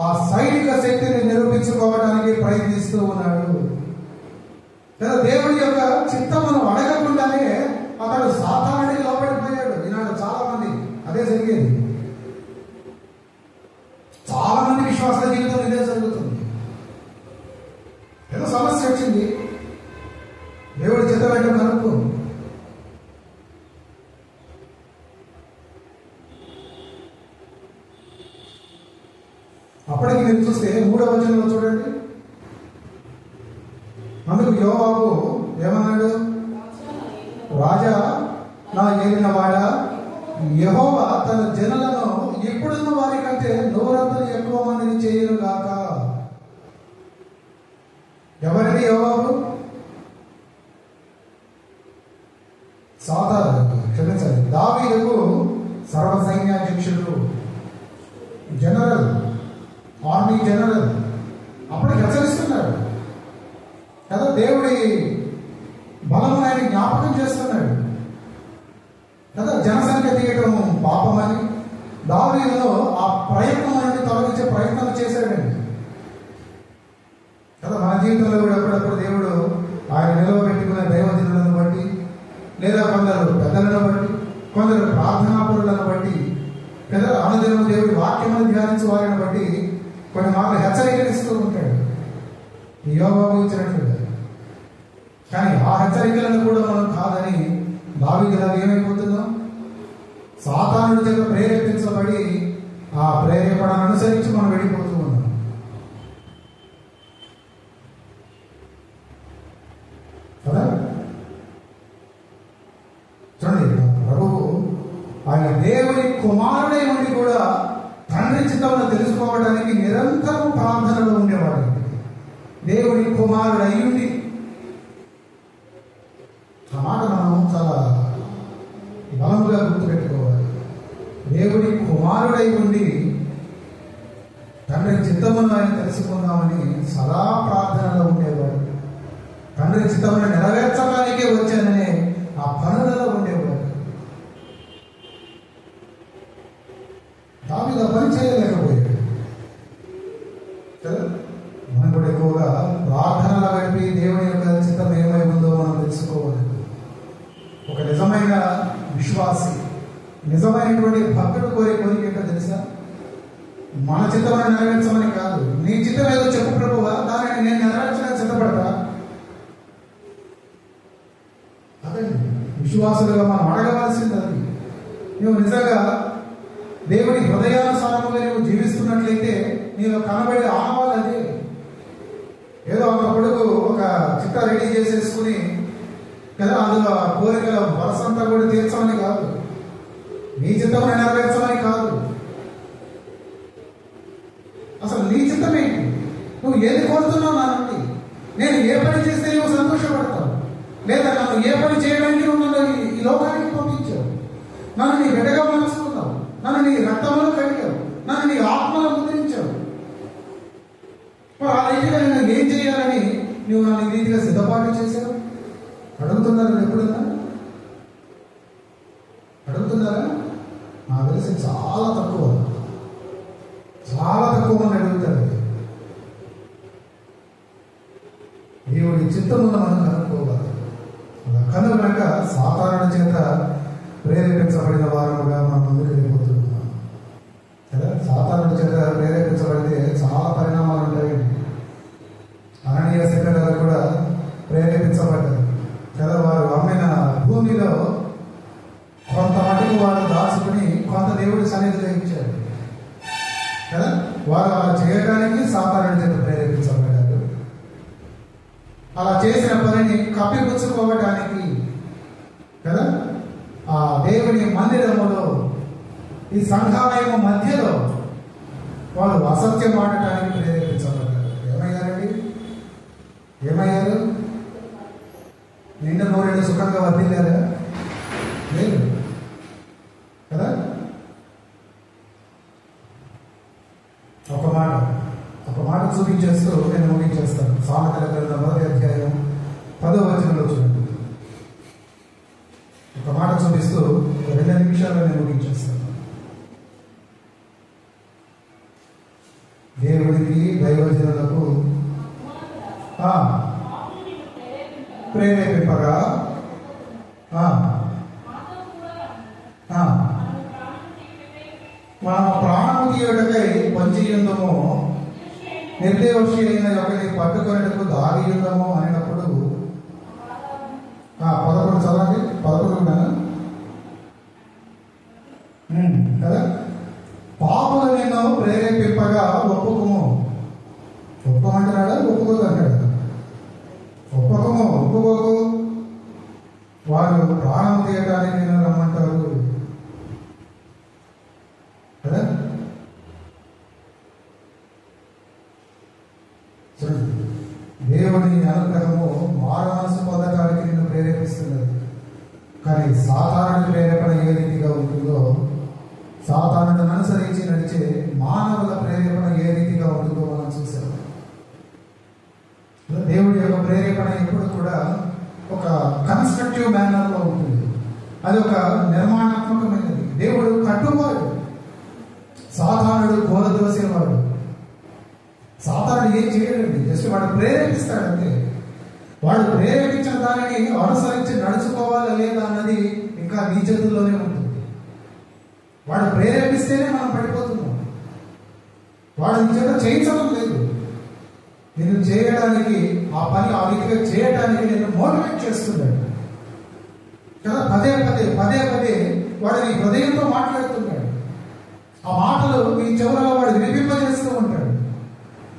ఆ సైనిక శక్తిని నిరూపించుకోవడానికి ప్రయత్నిస్తూ ఉన్నాడు కదా. దేవుడి యొక్క చిత్తమును అడగకుండానే అతడు సాతానుడికి లోపడిపోయాడు. ఈనాడు చాలా మంది అదే జరిగేది. చాలా మంది విశ్వాస జీవితం ఇదే జరుగుతుంది. ఏదో సమస్య వచ్చింది, దేవుడి చిత్త వెంట కనుక్కో. అప్పటికి మీరు చూస్తే 3వ వచనంలో చూడండి, అందుకు యోవాబు ఏమన్నాడు? రాజా, నా ఏలిన వాడ, యెహోవా తన జనులను ఇప్పుడున్న వారి కంటే 100 ఎక్కువ మందిని చేయను గాక. ఎవరిది యోవాబు? క్షమించాలి, దావీదుకు సర్వసైన్యాధ్యక్షుడు, జనరల్, ఆర్మీ జనరల్. అప్పటికి హెచ్చరిస్తున్నాడు కదా, దేవుడి బలం ఆయన జ్ఞాపకం చేస్తున్నాడు కదా. జనసంఖ్య చేయడం పాపమని దావీదులో ఆ ప్రయత్నం అనేది తొలగించే ప్రయత్నం చేశాడండి కదా. మన జీవితంలో కూడా ఎప్పుడప్పుడు దేవుడు ఆయన నిలవబెట్టుకునే దైవజనులను బట్టి, లేదా కొందరు పెద్దలను బట్టి, కొందరు ప్రార్థనాపరులను బట్టి, లేదా అనుదినం దేవుడి వాక్యమును ధ్యానించే వారిని బట్టి కొన్ని మాటలు హెచ్చరికలిస్తూ ఉంటాడు యోబు ఇచ్చినట్లుగా. కానీ ఆ హెచ్చరికలను కూడా మనం కాదని దావీదులా ఏమైపోతున్నాం, సాతానుడి చేత ప్రేరేపించబడి ఆ ప్రేరేపణను అనుసరించి మనం వెళ్ళిపోతూ ఉన్నాం కదా. చూడండి, ప్రభువు ఆయన దేవుని కుమారుడై ఉండి కూడా తండ్రి చిత్తమును తెలుసుకోవడానికి నిరంతరం ప్రార్థనలో ఉండేవాడు. దేవుని కుమారుడు అయ్యుండి, ఆ మాట మనం చాలా బలంగా గుర్తుపెట్టుకోవాలి. దేవుడి కుమారుడై ఉండి తండ్రి చిత్తమును ఆయన తెలుసుకుందామని సదా ప్రార్థనలో ఉండేవాడు. తండ్రి చిత్తమును నెరవేర్చడానికే వచ్చాననే ఆ పనులలో ఉండేవాడు. దావీదు ఆ పని చేయలేకపోయాడు కదా. మనం కూడా ఎక్కువగా ప్రార్థనలు గడిపి దేవుని యొక్క చిత్తం ఏమై ఉందో మనం తెలుసుకోవాలి. ఒక నిజమైన విశ్వాసి, నిజమైనటువంటి భక్తుడు కోరే కోరిక ఏంటో తెలుసా? మన చిత్తమని నెరవేర్చమని కాదు, నీ చిత్తం ఏదో చెప్పు ప్రభువా, దానిని నేను నెరవేర్చడానికి సిద్ధపడతా. అదండి విశ్వాసులుగా మనం అడగవలసింది. అది నువ్వు నిజంగా దేవుని హృదయానుసారముగా నువ్వు జీవిస్తున్నట్లయితే నీలో కనబడే ఆనవాళ్ళు అదే. ఏదో ఒక కొడుకు ఒక చిట్టా రెడీ చేసేసుకుని కదా అందులో కోరికల వరసంతా కూడా తీర్చమని కాదు, నీ చిత్తమని నెరవేర్చమని కాదు. అసలు నీ చిత్తం ఏంటి? నువ్వు ఏది కోరుతున్నావు నా నుండి? నేను ఏ పని చేస్తే నువ్వు సంతోషపడతావు? లేదా నన్ను ఏ పని చేయడానికి నువ్వు నన్ను ఈ లోకానికి పంపించావు? నన్ను నీ బిడ్డగా మార్చుకున్నావు, నన్ను నీ రక్తంలో కడిగావు, నన్ను నీ ఆత్మలో ముద్రించావు. ఆ రీతిగా నేను ఏం చేయాలని నువ్వు నన్ను రీతిగా సిద్ధపాటు చేశావు? అడుగుతున్నారా? ఎప్పుడన్నా అడుగుతున్నారా? నాకు తెలిసి చాలా తక్కువ మంది అడుగుతారు. దేవుడి చిత్తమును మనం కనుక్కోవాలి. అలా కనుగొనక సాతానుడి చేత ప్రేరేపించబడిన వారముగా మనం ముందుకు వెళ్ళిపోతున్నాం కదా. సాతానుడి చేత ప్రేరేపించబడితే చాలా పరిణామాలు ఉంటాయి. అననీయ సెక్రటరీ కూడా ప్రేరేపించబడ్డారు కదా. వారు అమ్మిన భూమిలో కొంత మటుకు వారు దాచుకుని కొంత దేవుడి సన్నిధిలో ఇచ్చారు కదా. వారు అలా చేయడానికి సాతానుడి చేత ప్రేరేపించబడ్డారు. అలా చేసిన పనిని కప్పిపుచ్చుకోవడానికి కదా ఆ దేవుని మందిరములో, ఈ సంఘాలయము మధ్యలో వారు అసత్యం ఆడటానికి ప్రేరేపించబడ్డారు. ఏమయ్యారండి? ఏమయ్యారు? నిండు నూరెండు సుఖంగా వర్తిల్లారా? లేదు కదా. ఒక మాట చూపించేస్తూ నేను ముగించేస్తాను. సామెతల గ్రంథం 1వ అధ్యాయం 10వ వచనంలో చూడండి. ఒక మాట చూపిస్తూ 2 నిమిషాల్లో నేను ముగించేస్తాను. దేవుడికి దైవజనులకు ప్రేరేపింపగా మనం ప్రాణము తీయుటకై పంచియుందము, నిర్దోషి అయిన ఒకరిని పట్టుకొనేటకు దారి ఉందము అనినప్పుడు 11 చదవండి. 11 కదా. పాపులు నిన్ను ప్రేరేపింపగా ఒప్పుకోము. ఒప్పుకోమంటున్నాడా? ఒప్పుకోదు అంటాడు. ఒప్పుకోకు. వారు ప్రాణం తీయడానికి నేను రమ్మంటారు కదా. చూడండి, దేవుని అనుగ్రహము మారు మనసు పొందడానికి నిన్ను ప్రేరేపిస్తున్నది. కానీ సాధారణ ప్రేరేపణ ఏ రీతిగా ఉంటుందో, సాధారణను అనుసరించి నడిచే మానవుల ప్రేరేపణ ఏ రీతిగా ఉంటుందో మనం చూసాం. దేవుడి యొక్క ప్రేరేపణ ఎప్పుడు కూడా ఒక కన్స్ట్రక్టివ్ మేనర్లో ఉంటుంది. అది ఒక నిర్మాణాత్మకమైనది. కట్టువాడు. సాతానుడు కూలదోసేవాడు. సాతానుడు ఏం చేయడండి, జస్ట్ వాడు ప్రేరేపిస్తాడంతే. వాడు ప్రేరేపించిన దానిని అనుసరించి నడుచుకోవాలా లేదా అన్నది ఇంకా నీ చేతుల్లోనే ఉంటుంది. వాడు ప్రేరేపిస్తేనే మనం పడిపోతున్నాం. వాడు నీ చేత చేయించడం లేదు. నేను చేయడానికి ఆ పని ఆ రీతిగా చేయడానికి నేను మోటివేట్ చేస్తున్నాడు కదా. పదే పదే వాడు నీ హృదయంతో మాట్లాడుతున్నాడు. ఆ మాటలు మీ చెవులలో వాడు వినిపింపజేస్తూ ఉంటాడు.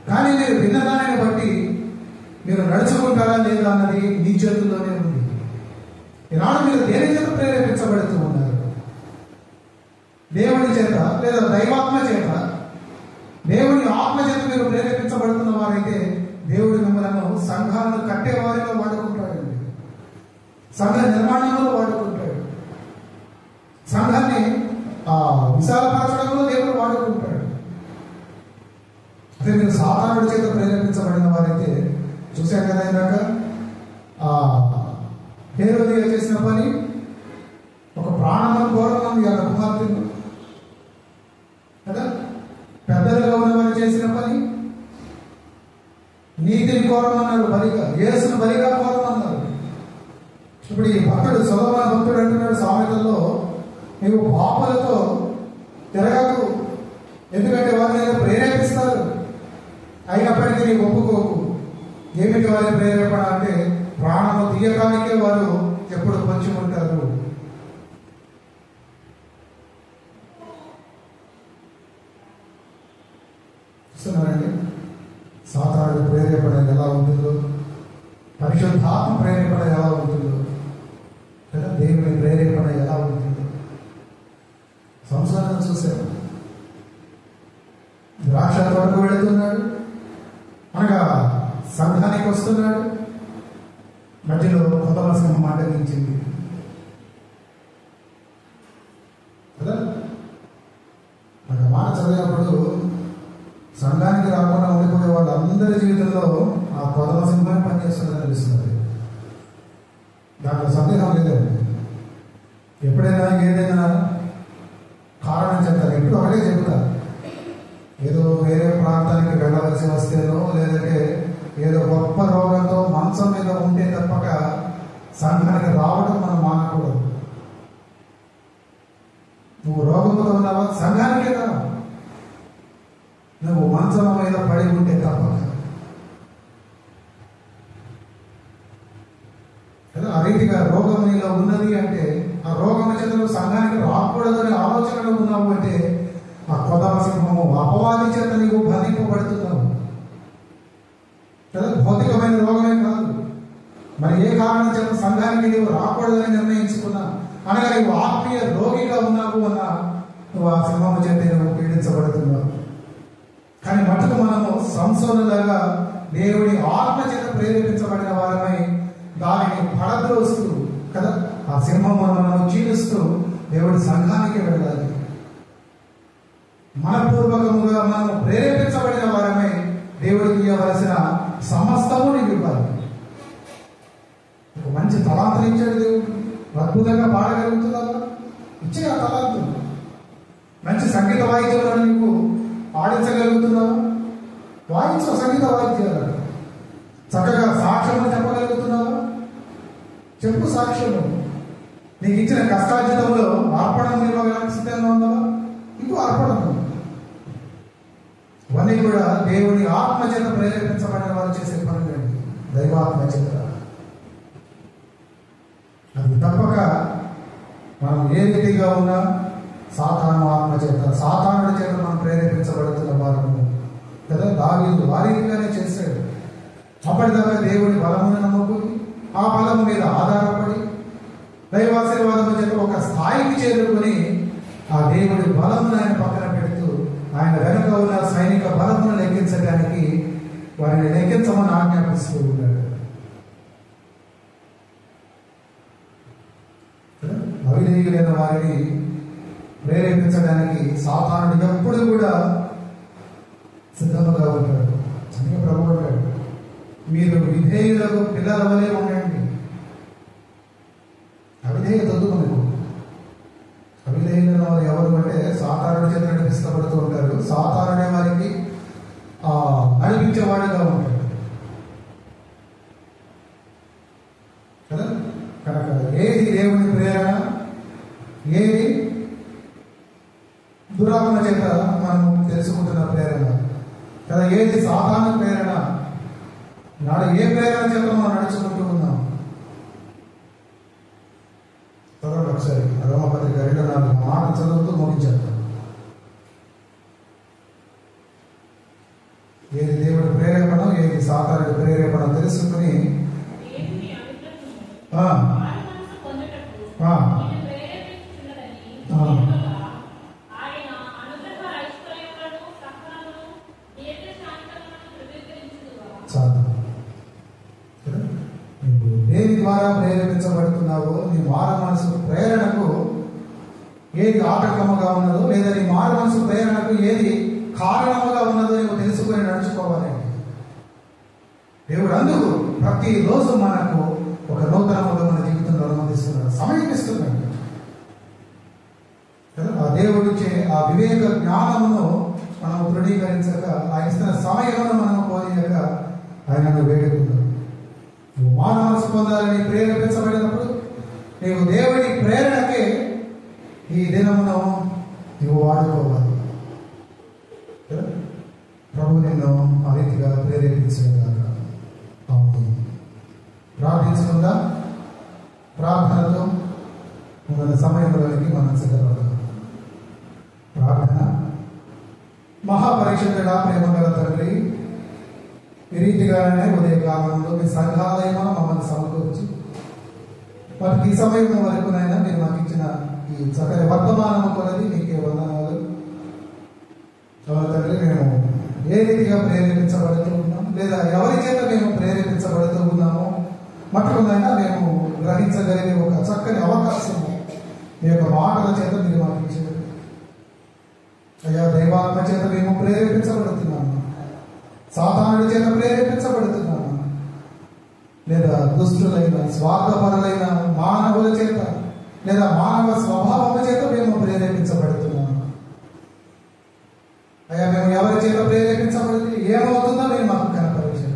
కానీ మీరు విన్నదానిని బట్టి మీరు నడుచుకుంటారా లేదా అన్నది మీ చేతుల్లోనే ఉంది. ఈనాడు మీరు దేని చేత ప్రేరేపించబడుతూ ఉన్నారు? దేవుని చేత లేదా దైవాత్మ చేత? దేవుని ఆత్మ చేత మీరు ప్రేరేపించబడుతున్న వారైతే దేవుడు మిమ్మల్ని సంఘాలను కట్టేవారిలో వాడుకుంటాడండి. సంఘ నిర్మాణంలో వాడుకుంటాడు. సంఘాన్ని విశాలపరచడంలో దేవుడు వాడుకుంటాడు. అదే మీరు సాతానుడి చేత ప్రేరేపించబడిన వారైతే చూశారు కదా. ఇందాక హేరోదియ చేసిన పని ఒక ప్రాణమును కోరమంది కదా కుమార్తెను కదా. పెద్దలుగా ఉన్నవారు చేసిన పని నీతిని కోరమన్నారు, బలిగా యేసును బలిగా కోరమన్నారు. ఇప్పుడు ఈ భక్తుడు సొలొమోను భక్తుడు అంటున్నాడు సామెతల్లో, నీవు పాపలతో తిరగకు, ఎందుకంటే వారిని ఏదో ప్రేరేపిస్తారు, అయినప్పటికీ నీవు ఒప్పుకోకు. ఏమిటి వారి ప్రేరేపణ అంటే ప్రాణము తీయటానికే వారు ఎప్పుడు పొంచి ఉంటారు. చూస్తున్నారండి సాతానుడి ప్రేరేపణ ఎలా ఉంటుందో, పరిశుద్ధాత్మ ప్రేరేపణ ఎలా ఉంటుందో కదా, దేవుని ప్రేరేపణ ఎలా ఉంటుందో సంసారం చూశారు. ద్రాక్ష తోటకు వెళుతున్నాడు, అనగా సంఘానికి వస్తున్నాడు. మధ్యలో కొత్త సింహం మండలించింది కదా. నాకు మాట చదివినప్పుడు సంఘానికి రాకుండా ఉండిపోయే వాళ్ళందరి జీవితంలో ఆ కొత్త సింహం పనిచేస్తుందని తెలుస్తున్నది. దాంట్లో సందేహం లేదండి. ఎప్పుడైనా ఏదైనా కారణం చెప్తారు, ఎప్పుడు ఒకటే చెప్తారు. ఏదో వేరే ప్రాంతానికి వెళ్ళవలసి వస్తేనో లేదంటే ఏదో గొప్ప రోగంతో మంచం మీద ఉంటే తప్పక సంఘానికి రావడం మనం మానకూడదు. నువ్వు రోగంతో ఉన్నావా, సంఘానికే రా. నువ్వు మంచం మీద పడి ఉంటే తప్పక కదా. ఆ రీతిగా రోగం నీలో ఉన్నది అంటే ఆ రోగం చేత నువ్వు సంఘానికి రాకూడదనే ఆలోచనలో ఉన్నావు అంటే ఆ కొత్త సింహము అపవాది చేత నీవు బంధింపబడుతున్నావు కదా. భౌతికమైన రోగమే కాదు, మరి ఏ కారణం చేత సంఘానికి నీవు రాకూడదని నిర్ణయించుకున్నా, అనగా నీవు ఆత్మీయ రోగిగా ఉన్నావు అన్న నువ్వు ఆ సింహము చేత నువ్వు పీడించబడుతున్నావు. కానీ మటుకు మనము సంసోనులాగా దేవుడి ఆత్మ చేత ప్రేరేపించబడిన వారమై దానిని పడద్రోస్తూ కదా, ఆ సింహమును మనం చీలుస్తూ దేవుడి సంఘానికి వెళ్ళాలి. మనపూర్వకముగా మనం ప్రేరేపించబడిన వారమై దేవుడికి ఇవ్వవలసిన సమస్తము నీకు ఇవ్వాలి. ఒక మంచి తలాంతులు ఇచ్చాడు దేవుడు, అద్భుతంగా పాడగలుగుతున్నావా, ఇచ్చే ఆ తలాంతులు. మంచి సంగీత వాయిద్యాలను నీకు ఆడించగలుగుతున్నావా, వాయించు సంగీత వాయిద్యాలను. చక్కగా సాక్ష్యము చెప్పగలుగుతున్నావా, చెప్పు సాక్ష్యము. నీకు ఇచ్చిన కష్టార్జితంలో అర్పణం ఇవ్వగల సిద్ధంగా ఉన్నావా, ఇంకో అర్పణం. ఇవన్నీ కూడా దేవుని ఆత్మ చేత ప్రేరేపించబడిన వారు చేసే పనులండి, దైవాత్మ చేత. అది తప్పక మనం ఏ రీతిగా ఉన్నా సాతాను ఆత్మ చేత, సాతానుడి చేత మనం ప్రేరేపించబడుతున్న వారము కదా. దావీదు వారీతిగానే చేశాడు. అప్పటిదాకా దేవుని బలమును నమ్ముకుని ఆ బలము మీద ఆధారపడి దైవాశీర్వాదము చేత ఒక స్థాయికి చేరుకొని ఆ దేవుడి బలమును ఆయన పక్కన పెడుతూ ఆయన వెనుక ఉన్న సైనిక బలమును లెక్కించడానికి వారిని లెక్కించమని ఆజ్ఞాపిస్తూ ఉన్నాడు. అవిధేయులైన వారిని ప్రేరేపించడానికి సాతానుడు ఎప్పుడు కూడా సిద్ధముగా ఉంటాడు. అందుకే ప్రభువు అంటాడు, మీరు విధేయులకు పిల్లల వలె ఉండండి. అవిధేయత వద్దు మనకు. అవిధేయులైన వారు ఎవరు అంటే సాతానుడి చేత నడిపించబడుతూ ఉంటారు. సాతానుడే వారికి నడిపించేవాడుగా ఉంటాడు కదా. కనుక ఏది దేవుని ప్రేరణ, ఏది దురాత్మ చేత మనం తెలుసుకుంటున్న ప్రేరణ కదా, ఏది సాధారణ ప్రేరణ, నాడు ఏ ప్రేరణ చేత మనం నడుచుకుంటూ ఉన్నాం. చదవండి ఒకసారి రోమపత్రిక 2:4 మాట చదువుతూ ముగించేద్దాం. ఏది దేవుడి ప్రేరేపణ, ఏది సాధారణ ప్రేరేపణ తెలుసుకుని దేని ద్వారా ప్రేరేపించబడుతున్నావో, నీ మారు మనసు ప్రేరణకు ఏది ఆటంకముగా ఉన్నదో, లేదా నీ మారు మనసు ప్రేరణకు ఏది కారణముగా ఉన్నదో నువ్వు తెలుసుకొని నడుచుకోవాలి. దేవుడు అందుకు ప్రతిరోజు మనకు ఒక నూతనముగా మన జీవితంలో అనుమతిస్తున్నాడు, సమయం ఇస్తున్నాడు. ఆ దేవుడిచ్చే ఆ వివేక జ్ఞానమును మనం దృఢీకరించక, ఆ ఇస్తున్న సమయమును మనం కోరియక ఆయనను వేడుకుందాం. నువ్వు మారు మనసు పొందాలని ప్రేరేపించబడినప్పుడు నీవు దేవుడి ప్రేరణకే ఈ దినమును నువ్వు వాడుకోవాలి. ప్రభు నిన్ను ఆ రీతిగా ప్రేరేపించగలగాక. ప్రార్థించకుండా ప్రార్థనతో మన సమయంలోనికి మనం సిద్ధపడతాం. ప్రార్థన. మహాపరిషత్తుగా ప్రేమగల తండ్రి, ఈ రీతిగానే ఉదయకాలంలో మీ సంఘాలయమును మమ్మల్ని సమకూర్చి వారికి ఈ సమయం వరకునైనా మీరు మాకు ఇచ్చిన ఈ చక్కని వర్తమానము కొలది మీకే వందనాలు. తండ్రి, మేము ఏ రీతిగా ప్రేరేపించబడుతూ ఉన్నాం, లేదా ఎవరి చేత మేము ప్రేరేపించబడుతూ ఉన్నామో మట్టుకునైనా మేము గ్రహించగలిగే ఒక చక్కని అవకాశము మీ యొక్క మాటల చేత మీరు మాకు ఇచ్చారు. అయ్యా, దైవాత్మ చేత మేము ప్రేరేపించబడుతున్నాము, సాతానుడి చేత ప్రేరేపించబడుతున్నాము, లేదా దుష్టులైన స్వార్థపరులైన మానవుల చేత లేదా మానవ స్వభావం చేత మేము ప్రేరేపించబడుతున్నాము. అయ్యా, మేము ఎవరి చేత ప్రేరేపించబడితే ఏమవుతుందో మీరు మాకు కనపరిచారు.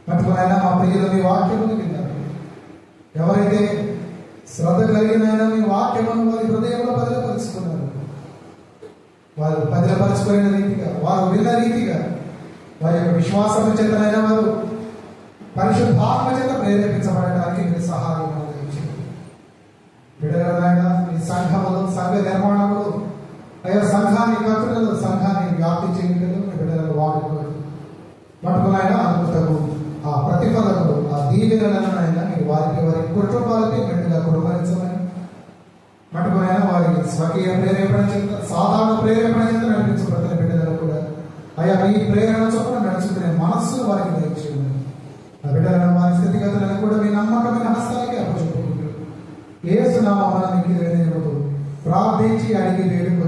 మట్టుకునైనా మా ప్రియులు మీ వాక్యమును విన్నారు. ఎవరైతే శ్రద్ధ కలిగినైనా మీ వాక్యమును వారి హృదయంలో భద్రపరుచుకున్నారు, వారు భద్రపరచుకున్న రీతిగా, వారు విన్న రీతిగా వారి యొక్క విశ్వాసము చేతనైనా వారు పరిశుద్ధాత్మ చేత ప్రేరేపించబడడానికి మీరు సహాయం అందించండి. బిడ్డలైనా ఈ సంఘములు, సంఘ నిర్మాణములు, అయ్యా సంఘాన్ని కట్టుదలు, సంఘాన్ని వ్యాప్తి చేయగలరు మీ బిడ్డలను వాడుకోరు. మటుకునైనా అద్భుతము ఆ ప్రతిఫలములు, ఆ దీవెనలనైనా మీరు వారికి వారి కుటుంబాలకి గట్టిగా కుటుంబించమని, మటుకునైనా వారి స్వకీయ ప్రేరేపణ చేత, సాధారణ ప్రేరేపణ చేత నడిపించబడుతున్న బిడ్డలను కూడా అయ్యా మీ ప్రేరణ చొప్పున నడుచుకునే మనస్సును వారికి దయచేయండి. ఆ బిడ్డలను వారి స్థితిగతులను కూడా మీ నమ్మకమైన హస్తాలకి అప్పచెప్పుకుంటూ యేసు నామమున మీకు ప్రార్థించి అడిగి వేడుకుంటున్నాము.